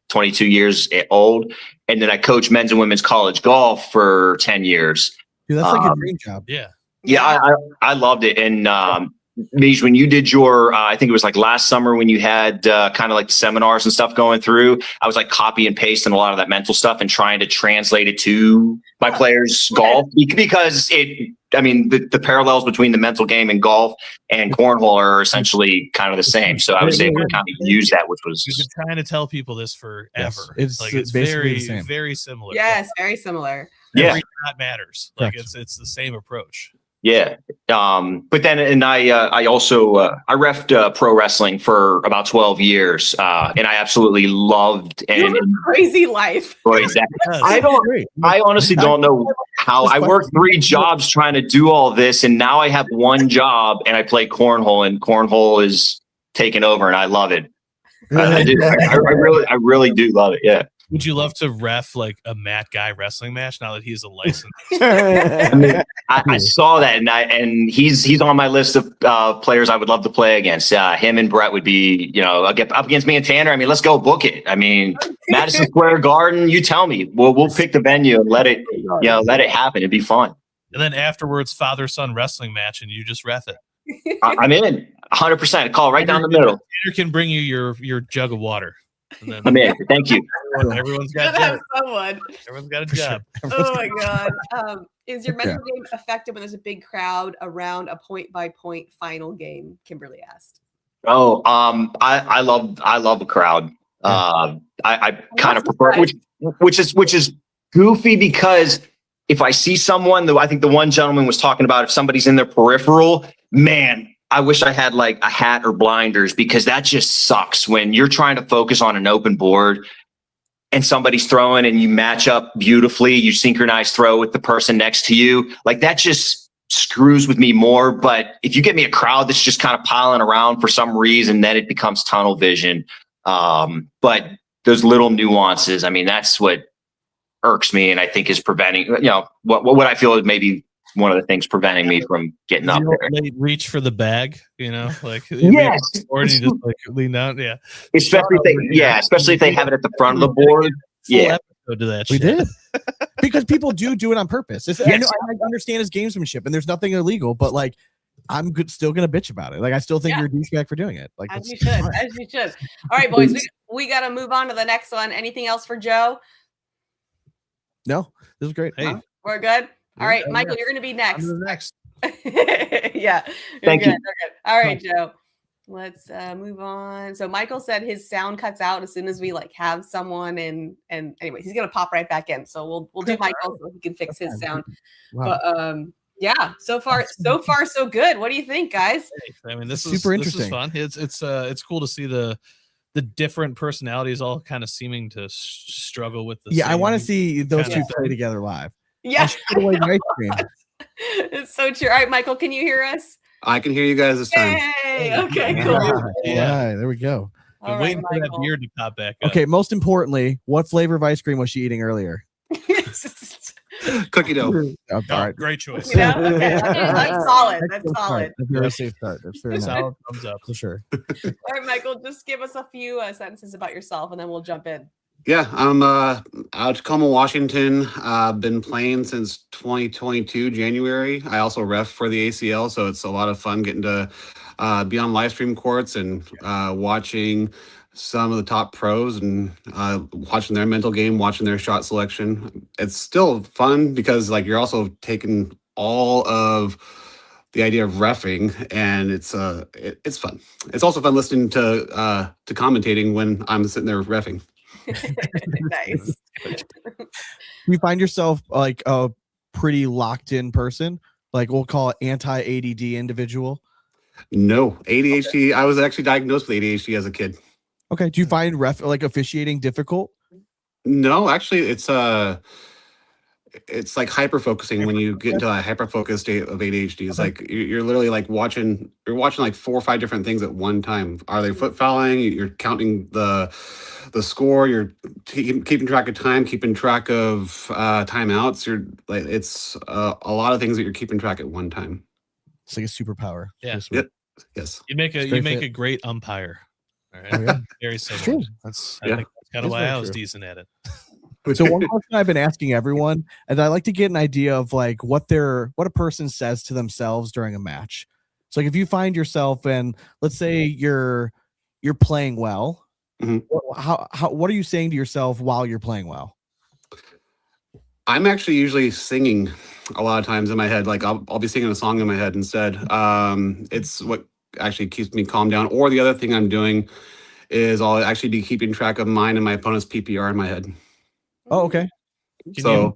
22 years old. And then I coached men's and women's college golf for 10 years. Dude, that's like a dream job. Yeah. Yeah, I loved it. And Meesh, when you did your, I think it was like last summer when you had kind of like the seminars and stuff going through, I was like copy and pasting a lot of that mental stuff and trying to translate it to my players' golf because the parallels between the mental game and golf and cornhole are essentially kind of the same. So I was able to kind of use that, which was. We've been trying to tell people this forever. Yes, it's basically very, very similar. Yes, very similar. Yeah, that matters. Like it's the same approach. Yeah. But then, I also, I refed pro wrestling for about 12 years. And I absolutely loved You have a crazy life. Exactly. I honestly don't know how I worked 3 jobs trying to do all this. And now I have 1 job and I play cornhole, and cornhole is taking over and I love it. I do. I really do love it. Yeah. Would you love to ref like a Matt Guy wrestling match now that he's a licensed? I saw that, and he's on my list of players I would love to play against. Him and Brett would be, get up against me and Tanner. I mean, let's go book it. I mean, Madison Square Garden. You tell me. We'll pick the venue and let it happen. It'd be fun. And then afterwards, father-son wrestling match, and you just ref it. I'm in 100%. Call right down the middle. Tanner can bring you your jug of water. And then I'm in. Thank you. Everyone's got Everyone's got a job. Oh my God. Is your mental game effective when there's a big crowd around a point-by-point final game? Kimberly asked. Oh, I love a crowd. I kind of prefer, which is goofy because if I see someone, though, I think the one gentleman was talking about if somebody's in their peripheral, man, I wish I had like a hat or blinders, because that just sucks when you're trying to focus on an open board and somebody's throwing and you match up beautifully, you synchronize throw with the person next to you. Like that just screws with me more. But if you get me a crowd that's just kind of piling around for some reason, then it becomes tunnel vision. But those little nuances, I mean, that's what irks me and I think is preventing, what I feel is maybe one of the things preventing me from getting up there. They reach for the bag, like yes, or you just like lean down, especially if they have it at the front of the board. Yeah, to that we shit. did because people do it on purpose. I understand it's gamesmanship and there's nothing illegal, but like I'm still gonna bitch about it. Like I still think you're a douchebag for doing it. Like as you should. All right, boys, we got to move on to the next one. Anything else for Joe? No, this is great. Hey, we're good. All right, Michael, you're going to be next. I'm next. Yeah. Thank you. All right, Joe. Let's move on. So Michael said his sound cuts out as soon as we have someone, and anyways, he's going to pop right back in. So we'll do Michael so he can fix his sound. Wow. But yeah, so far so good. What do you think, guys? I mean, this is super interesting. This is fun. It's cool to see the different personalities all kind of seeming to struggle with the Yeah, I want to same see those two of play together live. Yeah. It's so true. All right, Michael, can you hear us? I can hear you guys this time. Hey, okay, cool. Yeah, there we go. All waiting right, for that Michael. beard to pop back up. Okay, most importantly, what flavor of ice cream was she eating earlier? Cookie dough. All right. Great choice. Okay, that's solid. That's solid. That's a very safe start. That's very nice. Solid thumbs up. For sure. All right, Michael, just give us a few sentences about yourself, and then we'll jump in. Yeah, I'm out of Tacoma, Washington. Been playing since 2022 January. I also ref for the ACL, so it's a lot of fun getting to be on live stream courts and watching some of the top pros and watching their mental game, watching their shot selection. It's still fun because like you're also taking all of the idea of reffing, and it's fun. It's also fun listening to commentating when I'm sitting there reffing. Nice. You find yourself like a pretty locked in person, like we'll call it anti-ADD individual? No, ADHD. I was actually diagnosed with ADHD as a kid. Okay. Do you find like officiating difficult? No, actually, it's like hyper focusing when you get into a hyper focused state of ADHD. It's like you're literally like watching like 4 or 5 different things at one time. Are they foot fouling? You're counting the score. You're keeping track of time, keeping track of timeouts. You're like it's a lot of things that you're keeping track at one time. It's like a superpower. Yeah. Yep. Yes. You make a great umpire. All right. Oh, yeah. Very similar. True. I think that's kind of why I was decent at it. So one question I've been asking everyone, and I like to get an idea of like what a person says to themselves during a match. So like if you find yourself and let's say you're playing well, what are you saying to yourself while you're playing well? I'm actually usually singing a lot of times in my head. Like I'll be singing a song in my head instead. It's what actually keeps me calm down. Or the other thing I'm doing is I'll actually be keeping track of mine and my opponent's PPR in my head. Oh, okay. Can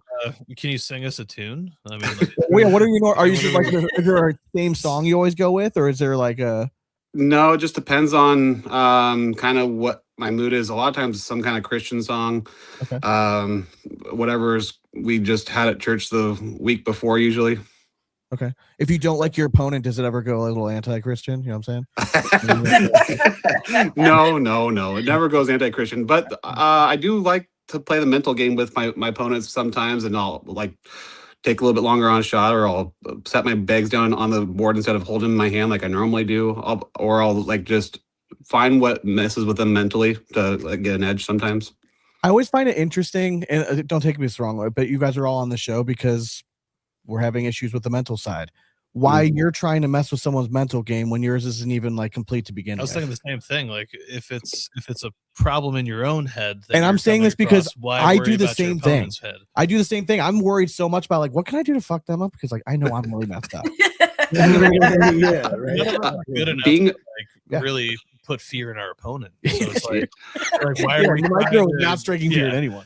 you sing us a tune? I mean, like, what are you? Are you just like is there a theme song you always go with, or is there like a? No, it just depends on kind of what my mood is. A lot of times, some kind of Christian song, whatever's we just had at church the week before, usually. Okay. If you don't like your opponent, does it ever go a little anti-Christian? You know what I'm saying? No. It never goes anti-Christian. But I do like to play the mental game with my opponents sometimes, and I'll like take a little bit longer on a shot, or I'll set my bags down on the board instead of holding my hand like I normally do. I'll like just find what messes with them mentally to like, get an edge sometimes. I always find it interesting, and don't take me this wrong way, but you guys are all on the show because we're having issues with the mental side. Why you're trying to mess with someone's mental game when yours isn't even like complete to begin with? I was thinking the same thing. Like if it's a problem in your own head, and I'm saying this because I do the same thing. I do the same thing. I'm worried so much about like what can I do to fuck them up because like I know I'm really messed up. Yeah, right. Good enough to like really put fear in our opponent. So it's like why are we not striking fear at anyone?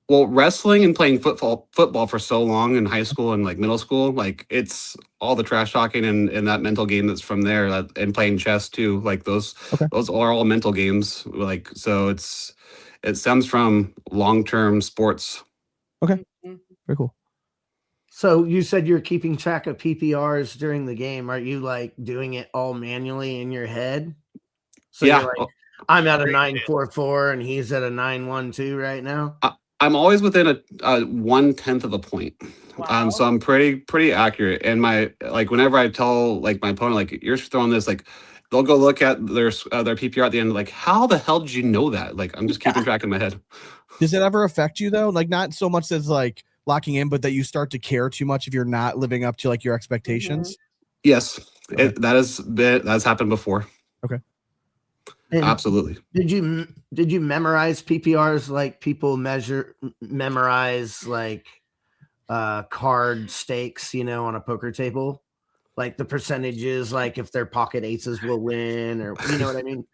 Well, wrestling and playing football for so long in high school and like middle school, like it's all the trash talking and that mental game that's from there, and playing chess too. Like those are all mental games. Like so, it stems from long-term sports. Okay, very cool. So you said you're keeping track of PPRs during the game. Are you like doing it all manually in your head? So yeah, you're like, I'm at a 9.44 and he's at a 9.12 right now. I'm always within a 1/10 of a point. Wow. So I'm pretty accurate. And whenever I tell like my opponent, like you're throwing this, like they'll go look at their PPR at the end, like how the hell did you know that? Like I'm just keeping track in my head. Does it ever affect you though? Like not so much as like locking in, but that you start to care too much if you're not living up to like your expectations? Yes, that's happened before. Okay. And absolutely. Did you memorize PPRs like people memorize like card stakes, on a poker table? Like the percentages, like if their pocket aces will win, or you know what I mean?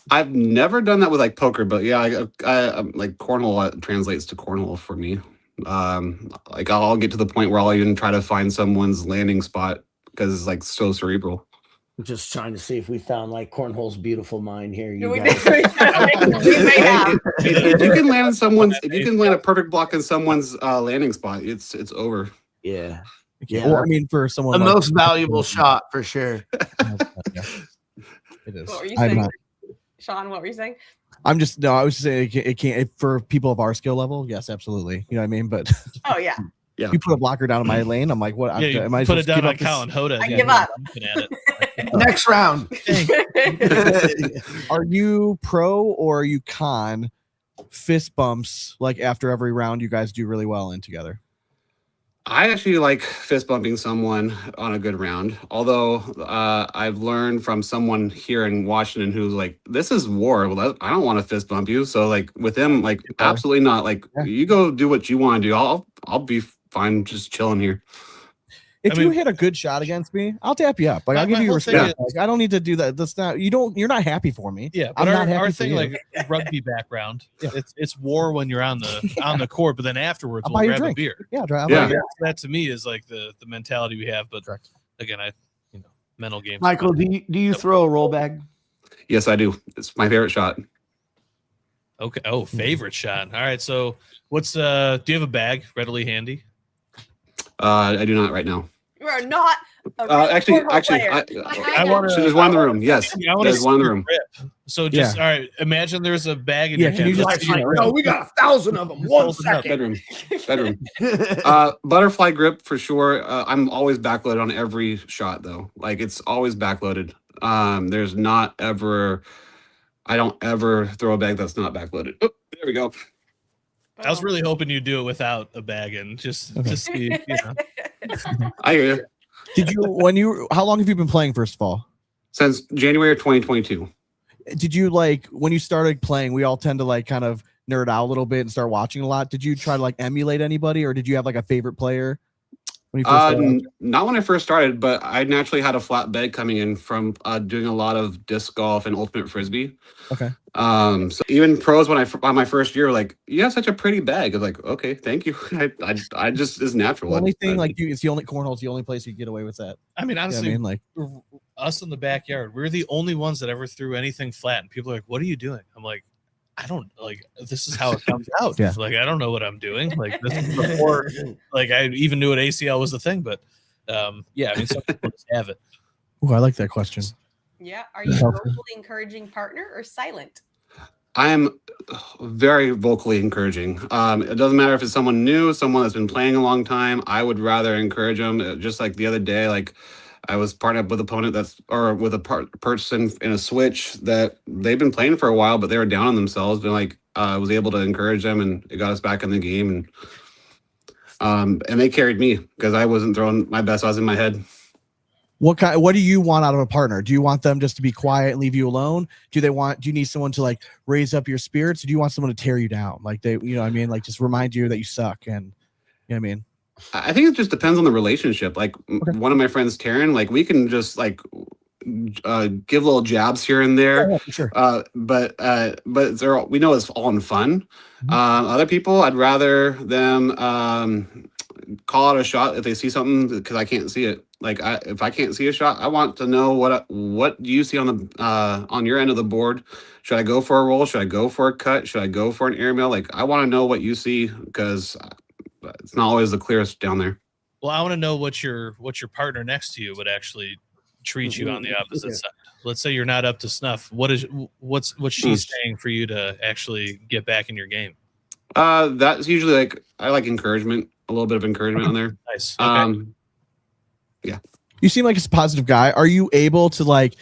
I've never done that with like poker, but yeah, I like cornhole translates to cornhole for me. Like I'll get to the point where I'll even try to find someone's landing spot because it's like so cerebral. I'm just trying to see if we found like cornhole's beautiful mind here. You We guys. may have. If you can land a perfect block in someone's landing spot, it's over. Yeah. Well, I mean, for someone the like most valuable shot for sure. Yeah. It is. What were you saying, Sean? What were you saying? I was just saying it can't for people of our skill level. Yes, absolutely. You know what I mean? But Oh yeah. Yeah. You put a blocker down in my lane. I'm like, what? Yeah, am I put it supposed to down give on up this- Colin Hoda. I give up. Next round. Are you pro or are you con fist bumps like after every round you guys do really well in together? I actually like fist bumping someone on a good round. Although I've learned from someone here in Washington who's like, "This is war. Well, I don't want to fist bump you." So like with him, like absolutely not. Like Yeah. you go do what you want to do. I'll be fine just chilling here. If you hit a good shot against me, I'll tap you up. Like I'll give you respect. Like I don't need to do that. That's not you're not happy for me. Yeah, I'm but not happy our for thing, you. like rugby background, it's war when you're on the court, but then afterwards I'll we'll buy you a grab a drink. beer. Yeah, That to me is like the mentality we have. But again, mental games. Michael, do you throw a roll bag? Yes, I do. It's my favorite shot. Okay. Oh, favorite shot. All right. So what's do you have a bag readily handy? I do not right now. You are not a actually, I want to. There's one in the room. Yes, there's one in the room. So just all right. Imagine there's a bag in your Can hand. you just no, we got 1,000 of them. 1 second. Bedroom. Butterfly grip for sure. I'm always backloaded on every shot though. Like it's always backloaded. There's not ever. I don't ever throw a bag that's not backloaded. Oh, there we go. I was really hoping you'd do it without a bag and just see. I hear you. Did you how long have you been playing, first of all? Since January of 2022. Did you like when you started playing, we all tend to like kind of nerd out a little bit and start watching a lot. Did you try to like emulate anybody, or did you have like a favorite player when you first not when I first started, but I naturally had a flat bed coming in from doing a lot of disc golf and ultimate frisbee. Okay. So even pros on my first year, like, you have such a pretty bag. I was like, okay, thank you. I just is natural. The only thing it's the only cornhole's the only place you get away with that. I mean, honestly, you know what I like us in the backyard, we're the only ones that ever threw anything flat, and people are like, "What are you doing?" I'm like, I don't like. This is how it comes out. Yeah. Like I don't know what I'm doing. Like this is before, like I even knew what ACL was the thing. But yeah, I mean, some people just have it. Oh, I like that question. Yeah, are you a vocally encouraging partner or silent? I am very vocally encouraging. It doesn't matter if it's someone new, someone that's been playing a long time. I would rather encourage them. Just like the other day, like I was partnered up with an opponent with a person in a switch that they've been playing for a while, but they were down on themselves. And like I was able to encourage them, and it got us back in the game. And they carried me because I wasn't throwing my best. I was in my head. What do you want out of a partner? Do you want them just to be quiet and leave you alone? Do you need someone to like raise up your spirits? Or do you want someone to tear you down? Like you know what I mean? Like just remind you that you suck. And you know what I mean? I think it just depends on the relationship. Like one of my friends, Taryn, like we can just like give little jabs here and there. Yeah, sure. But we know it's all in fun. Other people, I'd rather them call out a shot if they see something because I can't see it. Like if I can't see a shot, I want to know what do you see on your end of the board. Should I go for a roll? Should I go for a cut? Should I go for an airmail? Like I want to know what you see because it's not always the clearest down there. Well, I want to know what your partner next to you would actually treat you on the opposite side. Let's say you're not up to snuff. What's she saying for you to actually get back in your game? That's usually like I like encouragement, a little bit of encouragement on there. Nice. Okay. Yeah. You seem like a positive guy. Are you able to like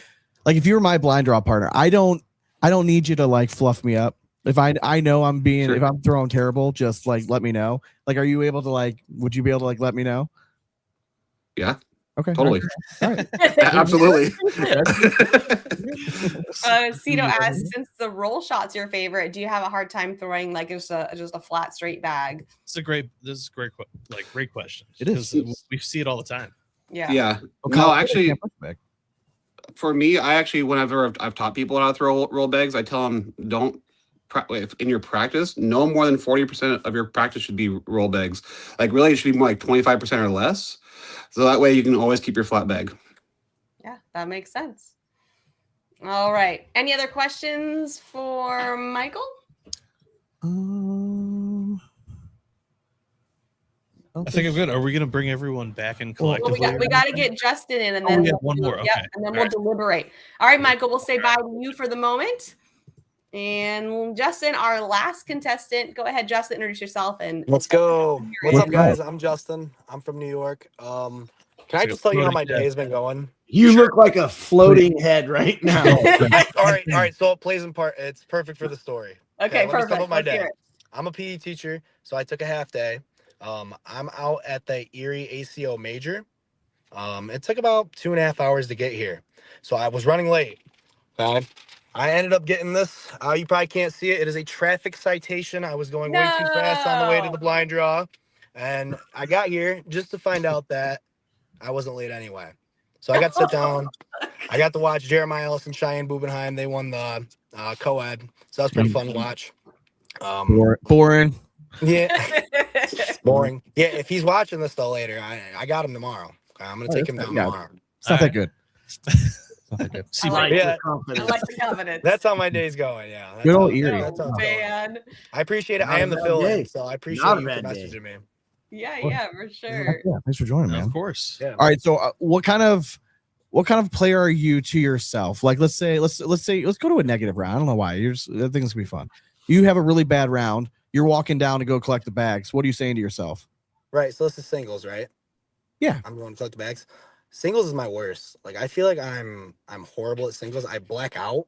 if you were my blind draw partner, I don't need you to like fluff me up. If I know I'm being Sure. if I'm throwing terrible, just like let me know. Like, are you able to would you be able to like let me know? Yeah. Okay. Totally. All right. Absolutely. Cito asks, since the roll shot's your favorite, do you have a hard time throwing like just a flat straight bag? This is great question. It is. We see it all the time. Yeah. Yeah. Okay. No, actually, for me, whenever I've taught people how to throw roll bags, I tell them if in your practice, no more than 40% of your practice should be roll bags. Like really, it should be more like 25% or less. So that way you can always keep your flat bag. Yeah, that makes sense. All right. Any other questions for Michael? I think I'm good. Are we going to bring everyone back in collectively? Well, we got to get Justin in, and then we have one more. Okay. And then we'll deliberate. All right, Michael, we'll say bye to you for the moment. And Justin, our last contestant. Go ahead, Justin, introduce yourself and let's go. What's up, guys? I'm Justin. I'm from New York. Can I just tell you how my day has been going? You look like a floating head right now. All right. So it plays in part. It's perfect for the story. Okay, let me sum perfect. up my Let's day. hear it. I'm a PE teacher, so I took a half day. I'm out at the Erie ACO Major. It took about 2.5 hours to get here, so I was running late. Okay. I ended up getting this. You probably can't see it. It is a traffic citation. I was going way too fast on the way to the blind draw, and I got here just to find out that I wasn't late anyway. So I got to sit down. I got to watch Jeremiah Ellis and Cheyenne Bubenheim. They won the co-ed, so that was pretty fun to watch. Boring. Yeah, boring. Yeah, if he's watching this though later, I got him tomorrow. I'm gonna take him down tomorrow. It's not that good. I like, Yeah. I like the confidence. That's how my day's going. Yeah, that's Good old how- Erie. that's how it's going. Man. I appreciate it. Not I a am the bad fill-in, day. so I appreciate Not a you for bad day. messaging me. Yeah, for sure. Yeah, thanks for joining, man. Of course. Yeah. All right, so what kind of player are you to yourself? Like, let's go to a negative round. I don't know why. I think it's gonna be fun. You have a really bad round. You're walking down to go collect the bags. What are you saying to yourself? Right. So this is singles, right? Yeah. I'm going to collect the bags. Singles is my worst. Like I feel like I'm horrible at singles. I black out.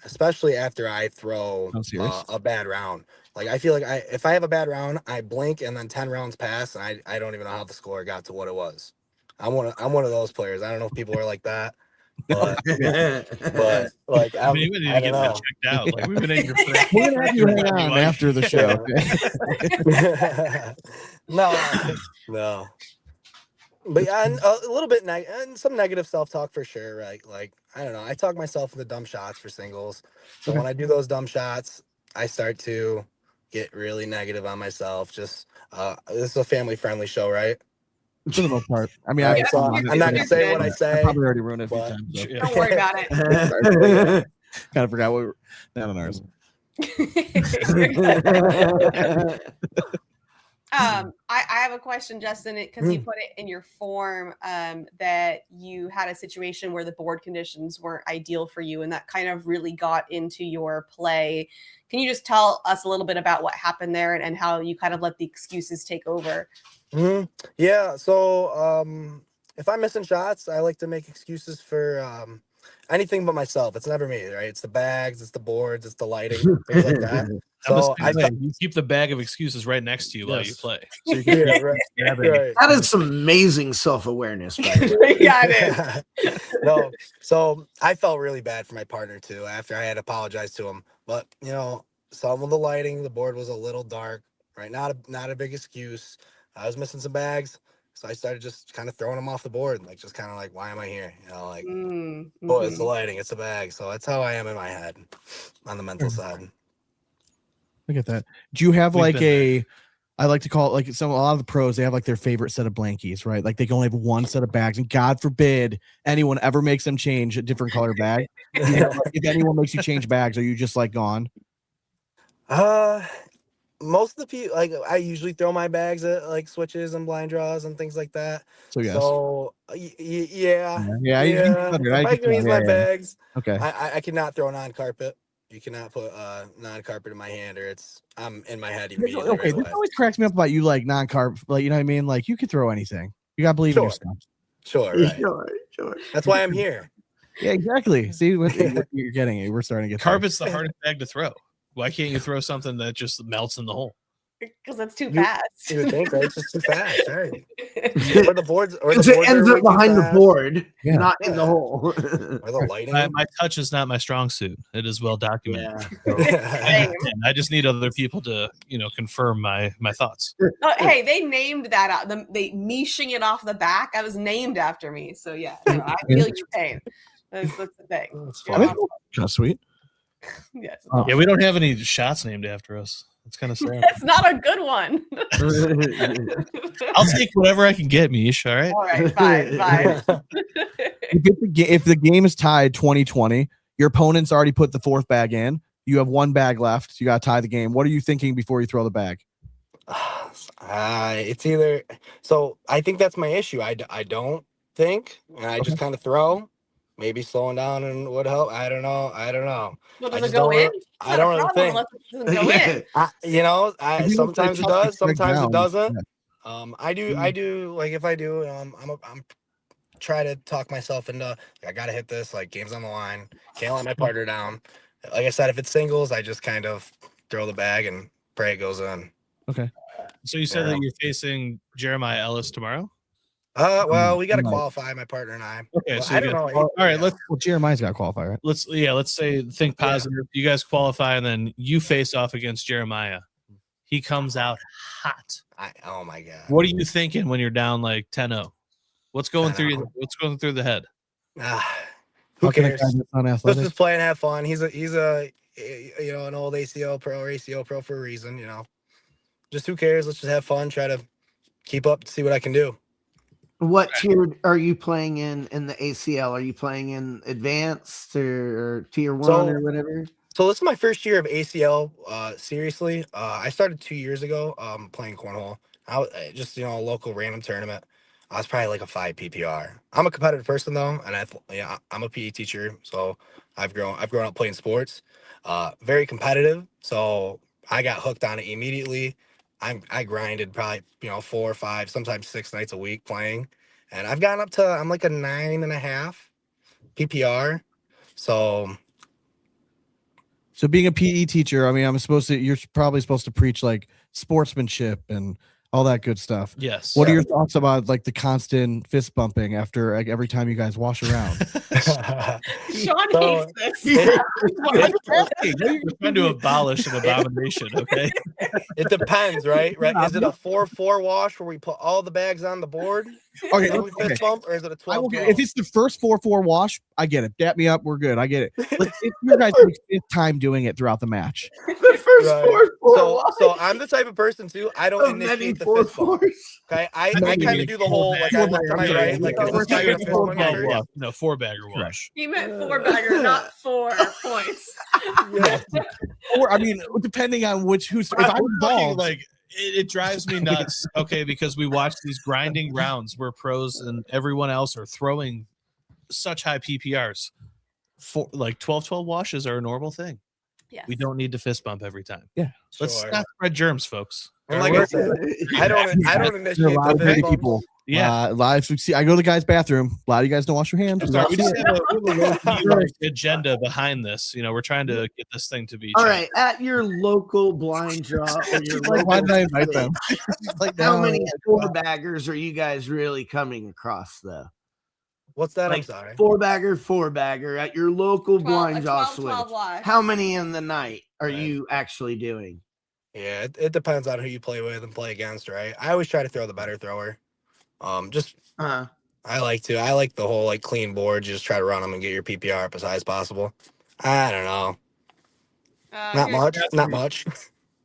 Especially after I throw a bad round. Like I feel like if I have a bad round, I blink and then 10 rounds pass and I don't even know how the score got to what it was. I'm one of those players. I don't know if people are like that. But like I mean, you I didn't get don't know. that checked out. Like we've been in your friend. We're gonna have you hang on after the show. No. But yeah, and a little bit and some negative self-talk for sure, right? Like I don't know. I talk myself into dumb shots for singles. So when I do those dumb shots, I start to get really negative on myself. Just this is a family-friendly show, right? For the most part. I mean, Right, so I'm not gonna say what I say. I probably already ruined it a few but- times. So. Don't worry about it. Kind of forgot what we were not on ours. I have a question, Justin, because you put it in your form that you had a situation where the board conditions weren't ideal for you, and that kind of really got into your play. Can you just tell us a little bit about what happened there and how you kind of let the excuses take over? Yeah. So if I'm missing shots, I like to make excuses for anything but myself. It's never me, right? It's the bags, it's the boards, it's the lighting, things like that. So you keep the bag of excuses right next to you while you play. So you yeah, can right. That is some amazing self-awareness. By the way. Yeah, it is. No, so I felt really bad for my partner too after I had apologized to him. But you know, some of the lighting, the board was a little dark, right? Not a big excuse. I was missing some bags, so I started just kind of throwing them off the board, like just kind of like, why am I here? You know, like, boy, it's the lighting, it's the bag. So that's how I am in my head, on the mental side. Look at that. Do you have like I like to call it like a lot of the pros, they have like their favorite set of blankies, right? Like they can only have one set of bags, and God forbid anyone ever makes them change a different color bag. If anyone makes you change bags, are you just like gone? Most of the people, like I usually throw my bags at like switches and blind draws and things like that. So yes. So yeah. I If I can use my bags, okay. I cannot throw non-carpet. You cannot put non-carpet in my hand, or I'm in my head immediately. Okay, this always cracks me up about you, like non-carb, like you know what I mean. Like you could throw anything. You gotta believe in yourself. Sure, right. Sure. That's why I'm here. Yeah, exactly. See what you're getting. We're starting to get carpet's the hardest bag to throw. Why can't you throw something that just melts in the hole? Because that's too fast. You would think, right? It's just too fast, right? Or the boards, it ends up behind the board, not in the hole. Or the lighting. My touch is not my strong suit. It is well documented. And I just need other people to, confirm my thoughts. Oh, hey, they named that they Meeshing it off the back. I was named after me. So yeah, I feel your pain. That's the thing. That's kind of sweet. Yes. Yeah, we don't have any shots named after us. It's kind of sad. That's not a good one. I'll take whatever I can get, Meesh. All right. All right, fine. If the game is tied 20-20, your opponent's already put the fourth bag in. You have one bag left. You got to tie the game. What are you thinking before you throw the bag? It's either. So I think that's my issue. I don't think, and I just kind of throw. Maybe slowing down and would help. I don't know. Well, does it go in? I don't really think. Go in. Sometimes it does. Sometimes it doesn't. I do. Like if I do, I'm try to talk myself into. I gotta hit this. Like game's on the line. Can't let my partner down. Like I said, if it's singles, I just kind of throw the bag and pray it goes in. Okay. So you said that you're facing Jeremiah Ellis tomorrow? Well, we got to Right. qualify, my partner and I. Okay, Well, so I you don't know. guys, all right, Yeah. let's Well, Jeremiah's got to qualify, right? let's say think positive. You guys qualify, and then you face off against Jeremiah. He comes out hot. Oh my god. What are you thinking when you're down like 10-0? What's going through 10-0. what's going through the head? Who How can a cares? guy that's Let's unathletic? just play and have fun. He's a an old ACL pro for a reason. Just who cares? Let's just have fun. Try to keep up. See what I can do. What tier are you playing in the ACL? Are you playing in advanced or tier 1 or whatever? So this is my first year of ACL. Seriously, I started 2 years ago. Playing cornhole. I was just a local random tournament. I was probably like a 5 PPR. I'm a competitive person though, and I'm a PE teacher, so I've grown up playing sports. Very competitive, so I got hooked on it immediately. I grinded probably 4 or 5, sometimes 6 nights a week playing, and I've gotten up to I'm like a 9.5 PPR. So being a PE teacher, I mean, you're probably supposed to preach like sportsmanship and all that good stuff. Yes. What are your thoughts about like the constant fist bumping after like every time you guys wash around? Sean So- hates this. We're trying to abolish an abomination, okay? It depends, right? Is it a 4-4 wash where we put all the bags on the board? Okay, And we fist bump, or is it a 12? if it's the first 4-4 wash, I get it. Dap me up, we're good. I get it. But if you guys take fifth time doing it throughout the match, The first Right. four So I'm the type of person too. I don't of many initiate the four fist bump. fours. Okay, I Maybe kind of do the whole like I look to my right, like is this guy gonna fist bump me first? No, 4-bagger wash. He meant 4-bagger, not 4 points. or I mean, depending on who's if I'm Fucking, involved, like it drives me nuts. Okay, because we watch these grinding rounds where pros and everyone else are throwing such high PPRs. For like 12-12 washes are a normal thing. Yes. We don't need to fist bump every time. Yeah. Let's Sure. not spread germs, folks. And like I said, I don't there are initiate a lot the of fist great bumps. people. Yeah. Live. I go to the guy's bathroom. A lot of you guys don't wash your hands. I'm sorry, we just have a low-key agenda behind this. We're trying to get this thing to be All changed. right, at your local blind draw or your Like, why local did I invite state, them? Like, how no. many 4-baggers are you guys really coming across though? What's that? I'm Like sorry. 4-bagger at your local blind draw 12 switch. wash. How many in the night are Right. you actually doing? Yeah, it depends on who you play with and play against, right? I always try to throw the better thrower. Just Uh, I like the whole like clean board. You just try to run them and get your PPR up as high as possible. I don't know. Not much.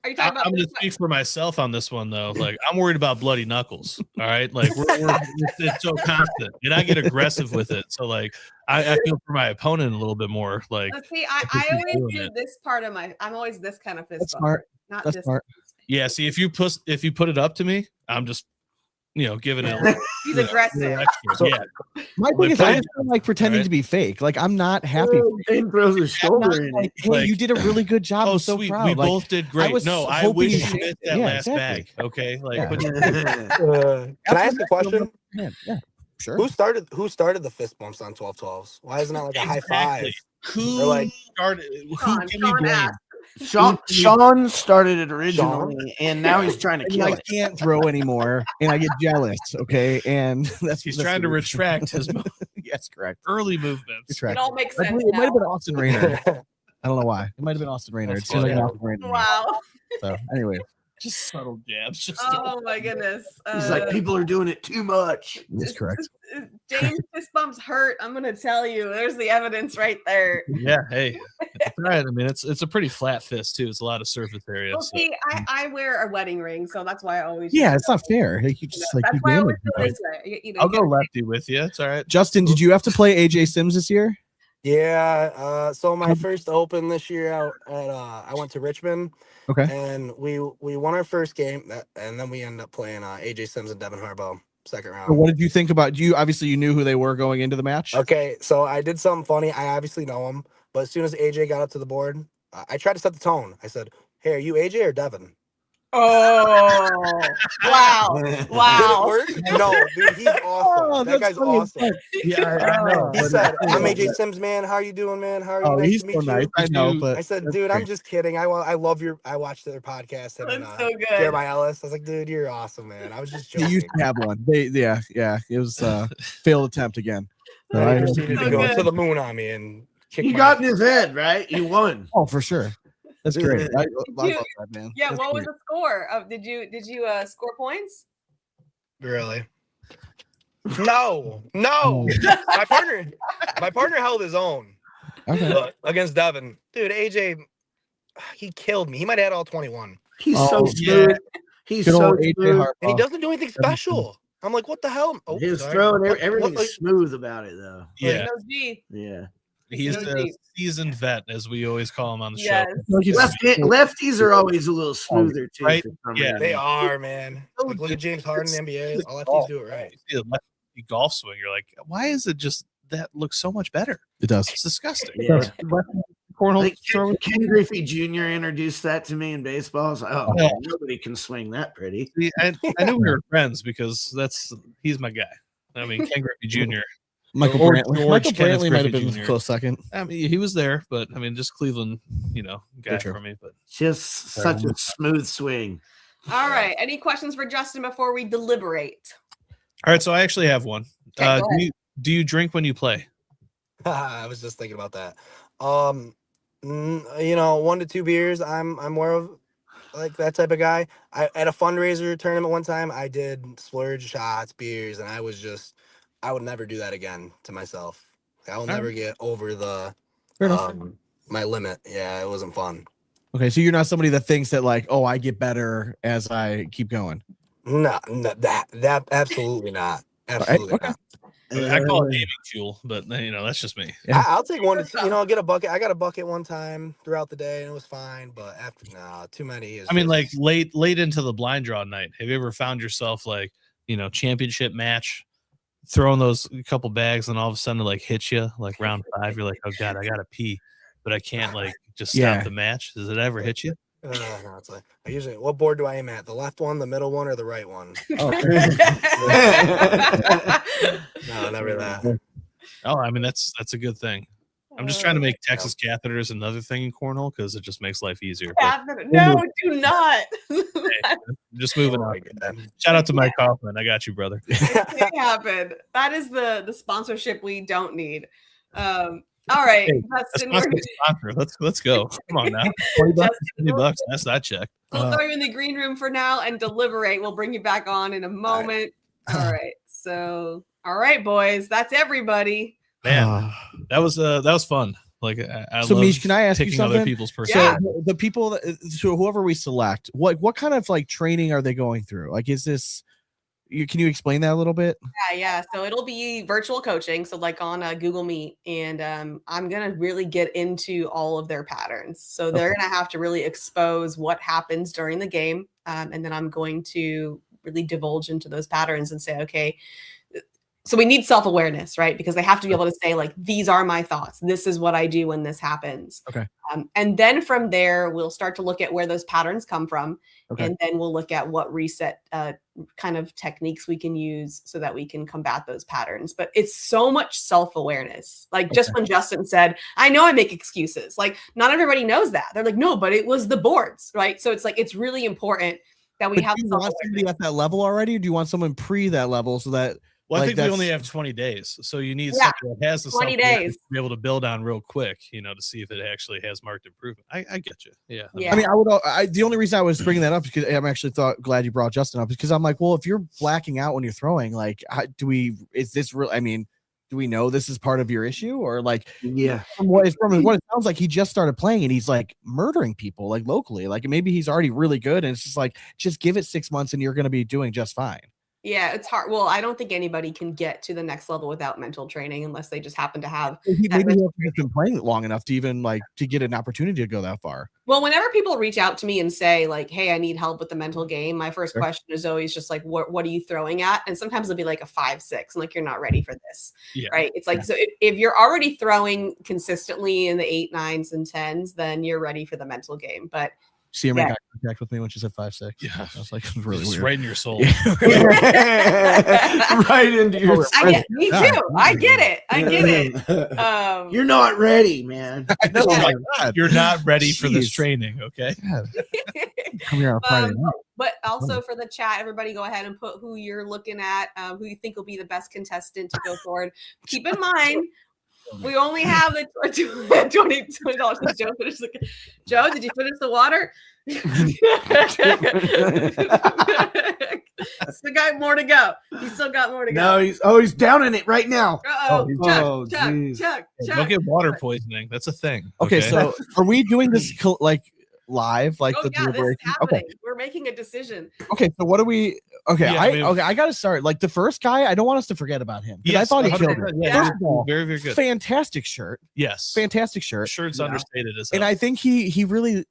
Are you I'm talking about going to speak for myself on this one, though. Like, I'm worried about bloody knuckles. All right, like it's so constant, and I get aggressive with it. So, like, I feel for my opponent a little bit more. Like, See, I always do this part of I'm always this kind of fist That's bump, smart. not That's this. smart. yeah. See, if you put it up to me, I'm just giving it. He's Yeah, aggressive. really extra. So- Yeah, My thing is, I just don't like pretending Right. to be fake. Like, I'm not happy. Dane throws his I'm not shoulder in like, it. hey, Like, you did a really good job. oh, I'm so sweet. proud. We Like, both did great. was No, I hoping wish you you did. missed that Yeah, last exactly. bag. Okay, like, Yeah. but Can I ask a question? Yeah, sure. Who started the fist bumps on 12-12s? Why isn't that like a high five? Who Or like started? Who Sean, can we Sean blame? asked. Sean started it originally, and now he's trying to And kill I it. can't throw anymore, and I get jealess. Okay, and that's He's that's trying the to reason. retract his Yes, correct. early movements. Correct. It all makes I sense believe it might have now. been Austin Rayner. I don't know why. It might have been Austin Rayner. That's It seems like an funny. Austin Rayner. Wow. So anyway, Just subtle jabs. Just Oh my goodness. He's like, people are doing it too much. that's correct. James fist bumps hurt. I'm gonna tell you. There's the evidence right there. yeah. Hey, it's all right. I mean, it's a pretty flat fist too. It's a lot of surface area. Well, So. see, I wear a wedding ring, so that's why I always. Yeah, it's not fair. Like, you just like that's you why I always damage do me. this way. I'll go lefty with you. It's all right. Justin, did you have to play AJ Sims this year? Yeah, so my first Open this year out at I went to Richmond. Okay. And we won our first game, and then we ended up playing AJ Sims and Devin Harbaugh second So round. what did you think about you? Obviously, you knew who they were going into the match. Okay, so I did something funny. I obviously know him, but as soon as AJ got up to the board, I tried to set the tone. I said, "Hey, are you AJ or Devin?" Oh, wow. Did it Wow. work? No, dude, he's awesome. Oh, That that's guy's funny as awesome. fuck. Yeah, I know. He but said, it's "I'm cool. AJ Sims, man. How are you doing, man? How are you? Oh, Nice he's to so meet nice. you." I know, but I said, that's "Dude, I'm great. just kidding. I love I watched their podcast and That's so good. Jeremiah Ellis. I was like, dude, you're awesome, man. I was just He joking." used to have one. Yeah. It was failed attempt again. So And he I- proceeded to So go good. to the moon on me and kick You my got in his head, right? You won. oh, for sure. That's great. I love you- that, man. Yeah, That's what was cute. the score? Did you score points? Really? No. my partner held his own. Okay. But against Devin, dude, AJ, he killed me. He might have had all 21, He's Oh, so smooth. He's Good so old AJ smooth. Harbaugh. and he doesn't do anything special. I'm like, what the hell? Oh, His sorry. throwing, What- everything's what- smooth about it, though. Yeah, No G. Yeah. he's No a G. seasoned vet, as we always call him on the Yes. show. Like it's- Lefties are always a little smoother, too. right? For some Yeah. reason. They are, man. Like, look at James Harden in the NBA. All lefties do it right. You see a lefty golf swing, you're like, why is it just that looks so much better? It does. It's disgusting. Yeah. I Cornhole think throwing. Ken Griffey Jr. introduced that to me in baseball. I was like, oh, Yeah. nobody can swing that pretty. See, I knew we were friends because he's my guy. I mean, Ken Griffey Jr. Michael Or Brantley. George Michael Kenneth Brantley might have Griffey been Jr. a close second. I mean, he was there, but I mean, just Cleveland, guy true. for me. But Just such a smooth swing. All right. Any questions for Justin before we deliberate? all right, so I actually have one. Okay, go Do you drink when you play? I was just thinking about that. 1 to 2 beers. I'm more of like that type of guy. I at a fundraiser tournament one time, I did splurge shots, beers, and I would never do that again to myself. I will never get over the Fair enough. my limit. Yeah, it wasn't fun. Okay, so you're not somebody that thinks that like, oh, I get better as I keep going. No, that absolutely not. Absolutely Okay. not. I call it gaming fuel, but that's just me. Yeah. I'll take 1 to 2. I'll get a bucket. I got a bucket one time throughout the day, and it was fine. But after, too many. I mean, like late into the blind draw night. Have you ever found yourself like, championship match, throwing those couple bags, and all of a sudden it like hits you like round 5? You're like, oh god, I gotta pee, but I can't like just stop Yeah. the match. Does it ever hit you? no, it's like I usually. What board do I aim at? The left one, the middle one, or the right one? Oh, No, never that. Oh, I mean that's a good thing. I'm just trying to make Texas catheters another thing in cornhole because it just makes life easier. But No, do not. just moving Oh on. my God. Shout out to Mike Kaufman. I got you, brother. It can't happen. That is the sponsorship we don't need. All right, Hey, Justin, That's my sponsor. Let's go. Come on now. $20, $20. That's that check. we'll throw you in the green room for now and deliberate. We'll bring you back on in a moment. All right, boys. That's everybody. Man, that was fun. Like I So, love Meesh, can I ask you taking other something? people's So personal. the people that, so whoever we select, what kind of like training are they going through? Like, is this? Can you explain that a little bit? Yeah. So it'll be virtual coaching. So like on Google Meet, and I'm gonna really get into all of their patterns. So they're gonna have to really expose what happens during the game, and then I'm going to really divulge into those patterns and say, okay. So we need self-awareness, right? Because they have to be able to say, like, these are my thoughts. This is what I do when this happens. Okay. And then from there, we'll start to look at where those patterns come from. Okay. And then we'll look at what reset kind of techniques we can use so that we can combat those patterns. But it's so much self-awareness. Like just when Justin said, I know I make excuses. Like not everybody knows that. They're like, no, but it was the boards, right? So it's like, it's really important that we But have do you want somebody at that level already, or do you want someone pre that level so that? Well, I like, think we only have 20 days, so you need Yeah, something that has the 20 self-awareness days. to be able to build on real quick, to see if it actually has marked improvement. I get you. Yeah. Yeah. I mean, the only reason I was bringing that up is because I'm actually glad you brought Justin up, because I'm like, well, if you're blacking out when you're throwing, like, is this real? I mean, do we know this is part of your issue, or like, Yeah. from what it sounds like, he just started playing and he's like murdering people like locally, like maybe he's already really good, and it's just like, just give it 6 months and you're going to be doing just fine. Yeah, it's hard. Well, I don't think anybody can get to the next level without mental training unless they just happen to have. Maybe that he mental hasn't been playing it long enough to even like to get an opportunity to go that far. Well, whenever people reach out to me and say like, "Hey, I need help with the mental game," my first Sure. question is always just like, "What are you throwing at?" And sometimes it'll be like a 5-6. I'm like, "You're not ready for this." Yeah. Right? It's like, so if you're already throwing consistently in the 8, 9s, and 10s, then you're ready for the mental game. But See her make Yeah. eye contact with me when she said 5'6". Yeah. I was like, it was really It's weird. right in your soul. Right into your. Me too. I get it. I get it. You're not ready, man. No, Yeah. my God. You're not ready for this Jeez. training, okay? God. Come here on Friday night. But also for the chat, everybody go ahead and put who you're looking at, who you think will be the best contestant to go forward. Keep in mind, we only have the $20. Joe finished Joe, did you finish the water? Still got more to go. He's still got more to go. No, he's down in it right now. Uh-oh. Oh, Chuck, geez. Chuck. Don't get water poisoning. That's a thing. Okay, so are we doing this like live? Like Oh the yeah, this is deliberation? happening. Okay. We're making a decision. Okay, so what are we? Okay, Yeah, I gotta start. Like the first guy, I don't want us to forget about him. I thought he killed it. Yeah, First of all, very, very good. fantastic shirt. Yes. Fantastic shirt. Shirt's understated as hell. And I think he really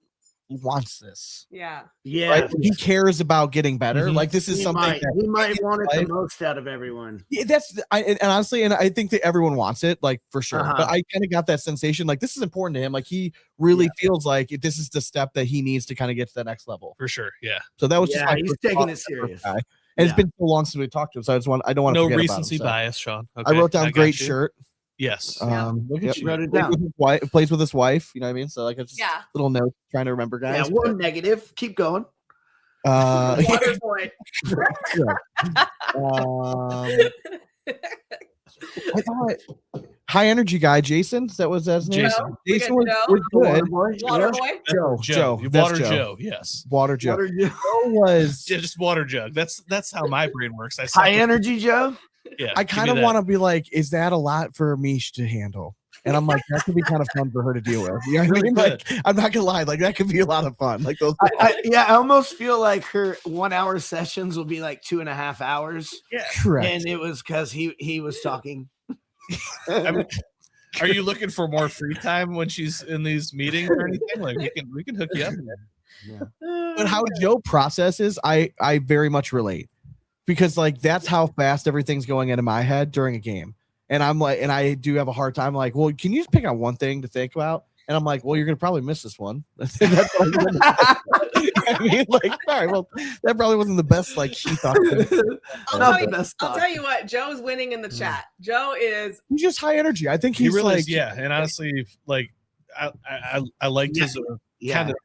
wants this. Yeah. Yeah. Right? He cares about getting better. Mhm. Like this is He something might, that he might want it the life. most out of everyone. Yeah, and honestly, and I think that everyone wants it, like for sure. Uh-huh. But I kind of got that sensation, like this is important to him. Like he really feels like this is the step that he needs to kind of get to the next level. For sure. Yeah. So that was just my He's first taking thought it of the first serious. guy. And it's been so long since we talked to him, so I don't want to No forget recency about him, so. bias, Sean. I Okay, wrote down got great you. shirt. Yes. Look at you. Wrote it Plays down. with his wife, plays with his wife. You know what I mean? So like, it's just Yeah. little note trying to remember guys. Yeah, one negative. Keep going. Water boy. I thought high energy guy, Jason. That was his name. Jason. Jason We was, got was good. Water boy. Joe. Joe. That's Water Joe. Joe. Yes. Water Joe. Water Joe. Joe was. Yeah, just water jug. That's how my brain works. I High energy, Joe. Yeah. I kind of want to be like, is that a lot for Meesh to handle? And I'm like, that could be kind of fun for her to deal with. You know what I mean? Like, I'm not gonna lie, like that could be a lot of fun. Like those. I almost feel like her 1 hour sessions will be like 2.5 hours. Yeah. Correct. And it was because he was talking. I mean, are you looking for more free time when she's in these meetings or anything? Like we can hook you up. But how Joe processes, I very much relate, because like that's how fast everything's going into my head during a game. And I'm like, and I do have a hard time. Like, well, can you just pick out one thing to think about? And I'm like, well, you're gonna probably miss this one. That's what I mean, like, all right, well, that probably wasn't the best. Like, she thought. I'll tell you what, Joe's winning in the chat. Joe is. He's just high energy. I think He he's really like, is, yeah. And honestly, like I liked his kind of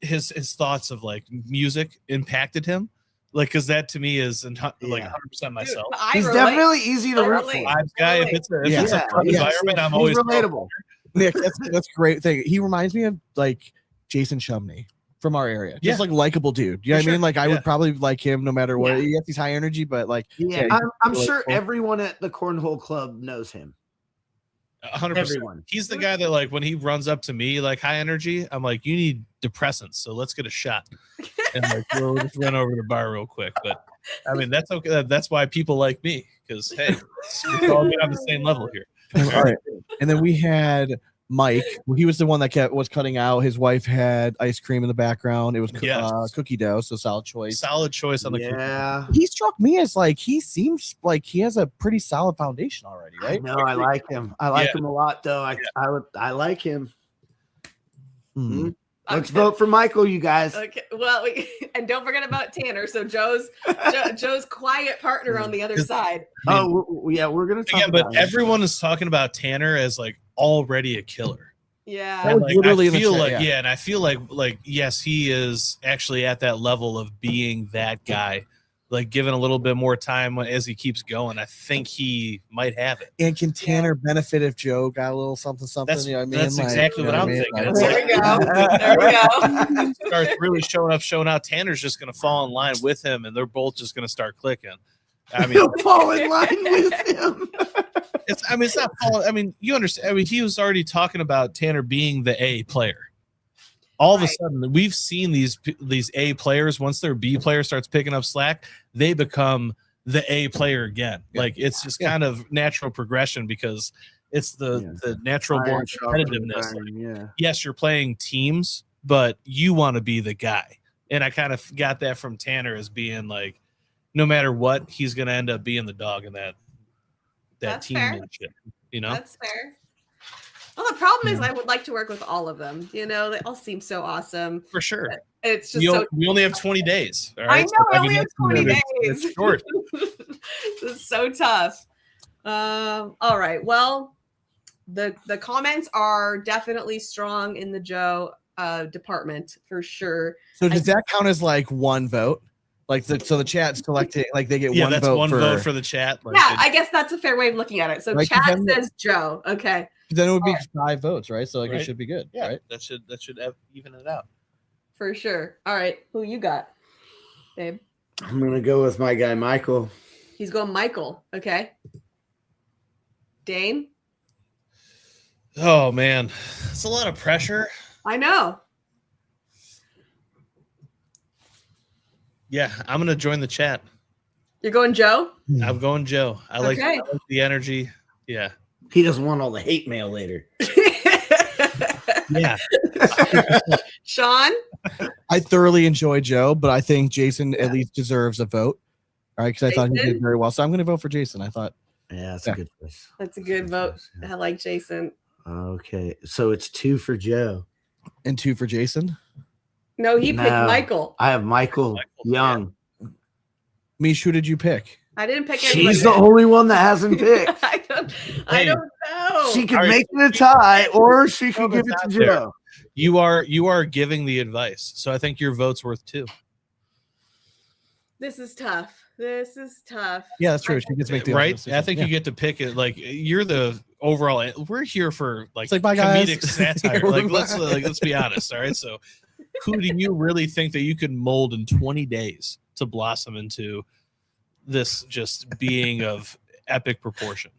his thoughts of like music impacted him. Like, because that to me is like 100% myself. Dude, He's definitely easy to root for. Vibes guy. If it's a fun environment, I'm He's always relatable. Nick, that's a great thing. He reminds me of like Jason Chumney from our area. Just like likable dude. You know what I mean? Like I would probably like him no matter what. He has these high energy, but like I'm sure everyone at the Cornhole Club knows him. 100%. Everyone. He's the guy that like when he runs up to me like high energy, I'm like, you need depressants, so let's get a shot. And like we'll just run over to the bar real quick. But I mean that's okay. That's why people like me, because hey, we all get on the same level here. All right. And then we had Mike. He was the one that was cutting out. His wife had ice cream in the background. It was cookie dough, so solid choice. Solid choice on the cookie. He struck me as like he seems like he has a pretty solid foundation already, right? No, I like him. I like him a lot, though. I like him. Let's vote for Michael, you guys. Okay. Well, and don't forget about Tanner. So Joe's quiet partner on the other side. We're gonna talk. Again, but everyone is talking about Tanner as like already a killer. Yeah. And, like, literally I feel in the chat, like and I feel like yes, he is actually at that level of being that guy. Like given a little bit more time as he keeps going, I think he might have it. And can Tanner benefit if Joe got a little something? That's, you know what I mean? that's exactly what I'm thinking. It's There we go. There we go. Starts really showing out. Tanner's just going to fall in line with him, and they're both just going to start clicking. I mean, He'll fall in line with him. It's not falling. I mean, you understand. I mean, he was already talking about Tanner being the A player. All of a sudden, we've seen these A players. Once their B player starts picking up slack, they become the A player again. Like it's just kind of natural progression because it's the natural born competitiveness. Like, yes, you're playing teams, but you want to be the guy. And I kind of got that from Tanner as being like, no matter what, he's going to end up being the dog in that That's team fair. and shit. You know, That's fair. Well, the problem is I would like to work with all of them. You know, they all seem so awesome. For sure. It's just We only have 20 days. All I right. know, I only have 20 days. It's short. It's so tough. All right. Well, the comments are definitely strong in the Joe department for sure. So does that count as like one vote? Like so the chat's selecting, like they get Yeah, one that's vote one for, vote for the chat. Like, Yeah, I guess that's a fair way of looking at it. So Like, chat then- says Joe. Okay. then it would be 5 votes, right? So like Right. it should be good, yeah, right? that should even it out. For sure. All right. Who you got, babe? I'm gonna go with my guy Michael. He's going Michael. Okay. Dane? Oh man, it's a lot of pressure. I know. Yeah, I'm gonna join the chat. You're going Joe? I'm going Joe. I like Okay. the energy. Yeah. He doesn't want all the hate mail later. Yeah. Sean? I thoroughly enjoy Joe, but I think Jason at least deserves a vote. All right, because I thought he Jason? did very well. So I'm going to vote for Jason. I thought Yeah, that's Yeah. a good choice. That's a good vote. I like Jason. Okay, so it's 2 for Joe. and 2 for Jason. No, he picked No. Michael. I have Michael Young. Meesh, who did you pick? I didn't pick anybody. She's the only one that hasn't picked. I don't know. She could All right. make it a tie, or she could give it to out there. Joe. You are giving the advice. So I think your vote's worth 2. This is tough. This is tough. Yeah, that's true. She gets to make the Right? decision. I think Yeah. you get to pick it. Like you're the overall. We're here for like, It's like, bye, guys. comedic satire. Let's be honest. All right. So who do you really think that you could mold in 20 days to blossom into this just being of epic proportion?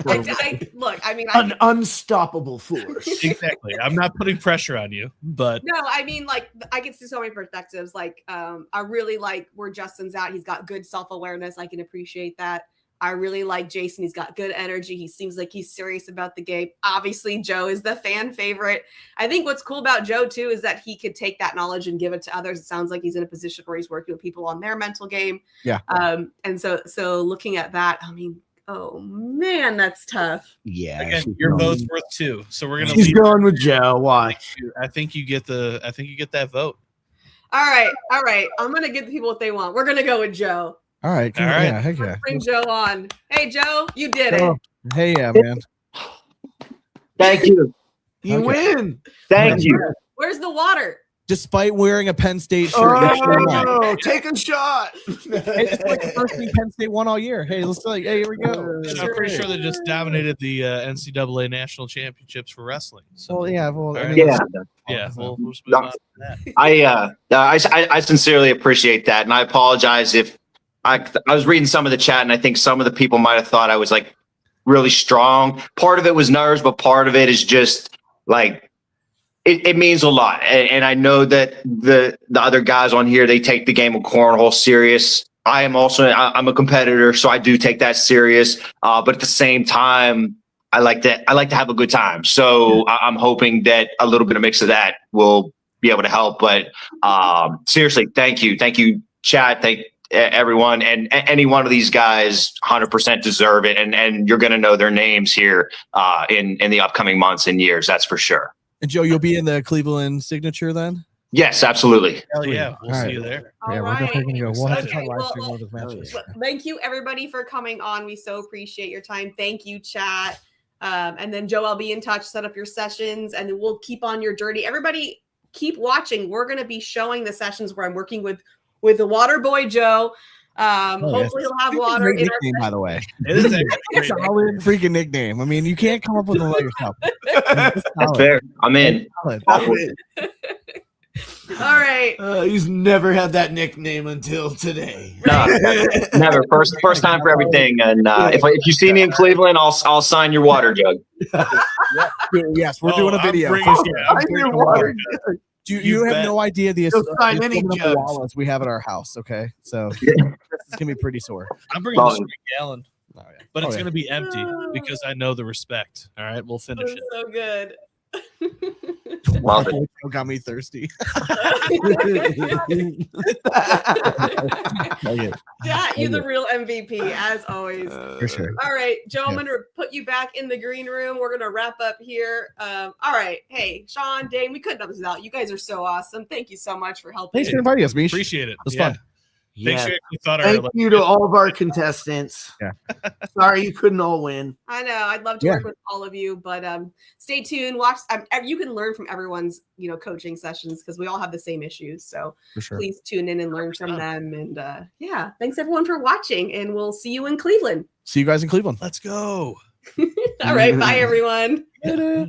Look, I mean, An unstoppable force. Exactly. I'm not putting pressure on you, but no, I mean, like, I can see so many perspectives. Like, I really like where Justin's at. He's got good self-awareness. I can appreciate that. I really like Jason. He's got good energy. He seems like he's serious about the game. Obviously, Joe is the fan favorite. I think what's cool about Joe, too, is that he could take that knowledge and give it to others. It sounds like he's in a position where he's working with people on their mental game. Yeah. And so looking at that, I mean, oh, man, that's tough. Yeah. again, she's your going- vote's worth 2. So we're gonna She's leave. going with Joe. Watch. I think you get that vote. All right. I'm going to give the people what they want. We're going to go with Joe. All right. All right. Yeah, heck yeah. Bring Joe on. Hey, Joe, you did it. Oh, hey, yeah, man. Thank you. You Okay. win. Thank you. Where's the water? Despite wearing a Penn State shirt, you sure won. Oh, take a shot. It's like the first thing Penn State won all year. Hey, let's like, hey, here we go. I'm pretty sure they just dominated the NCAA national championships for wrestling. So Well, yeah. Well, I mean, Yeah. yeah, we'll just move on to that. I sincerely appreciate that, and I apologize if I was reading some of the chat, and I think some of the people might have thought I was like really strong. Part of it was nerves, but part of it is just like it means a lot, and I know that the other guys on here, they take the game of cornhole serious. I'm a competitor, so I do take that serious. But at the same time, I like to have a good time. So I'm hoping that a little bit of mix of that will be able to help. But seriously, thank you, chat, thank everyone, and any one of these guys 100% deserve it, and you're going to know their names here in the upcoming months and years. That's for sure. And Joe, you'll be in the Cleveland signature then? Yes, absolutely. Hell yeah, we'll All see right. you there. All Yeah, we're right. definitely gonna go. We'll have to Okay, try to live well, stream one of those matches. Well, thank you, everybody, for coming on. We so appreciate your time. Thank you, chat. And then, Joe, I'll be in touch, set up your sessions, and then we'll keep on your journey. Everybody, keep watching. We're going to be showing the sessions where I'm working with the water boy, Joe. Hopefully, he'll have water Great in our nickname, by the way. It is a It's a solid freaking nickname. I mean, you can't come up with one by yourself. It's That's solid. fair. I'm in. Solid. All right. He's never had that nickname until today. No, never. First time for everything. And if you see me in Cleveland, I'll sign your water jug. Yes, we're doing a I'm video. bringing- for sure. I'm I bringing hear water. You You have bet. no idea the He'll sign any assortment of jugs. koalas we have at our house. Okay, so it's gonna be pretty sore. I'm bringing a Solid. straight gallon, Oh, yeah. but it's Oh, yeah. going to be empty because I know the respect. All right, we'll finish That's it. so good. Love it. It got me thirsty. Yeah, you're the real MVP as always. For sure. All right, Joe, I'm gonna put you back in the green room. We're gonna wrap up here. All right, hey, Sean, Dane, we couldn't have this without you guys. Are so awesome. Thank you so much for helping. Thanks for inviting us, Meesh. Appreciate it. It was fun. Thanks for Thank you to all of our contestants. Yeah. Sorry you couldn't all win. I know. I'd love to work with all of you, but stay tuned. Watch. You can learn from everyone's coaching sessions because we all have the same issues. So please tune in and learn from them. And yeah, thanks everyone for watching, and we'll see you in Cleveland. See you guys in Cleveland. Let's go. All right. Bye, everyone. Later.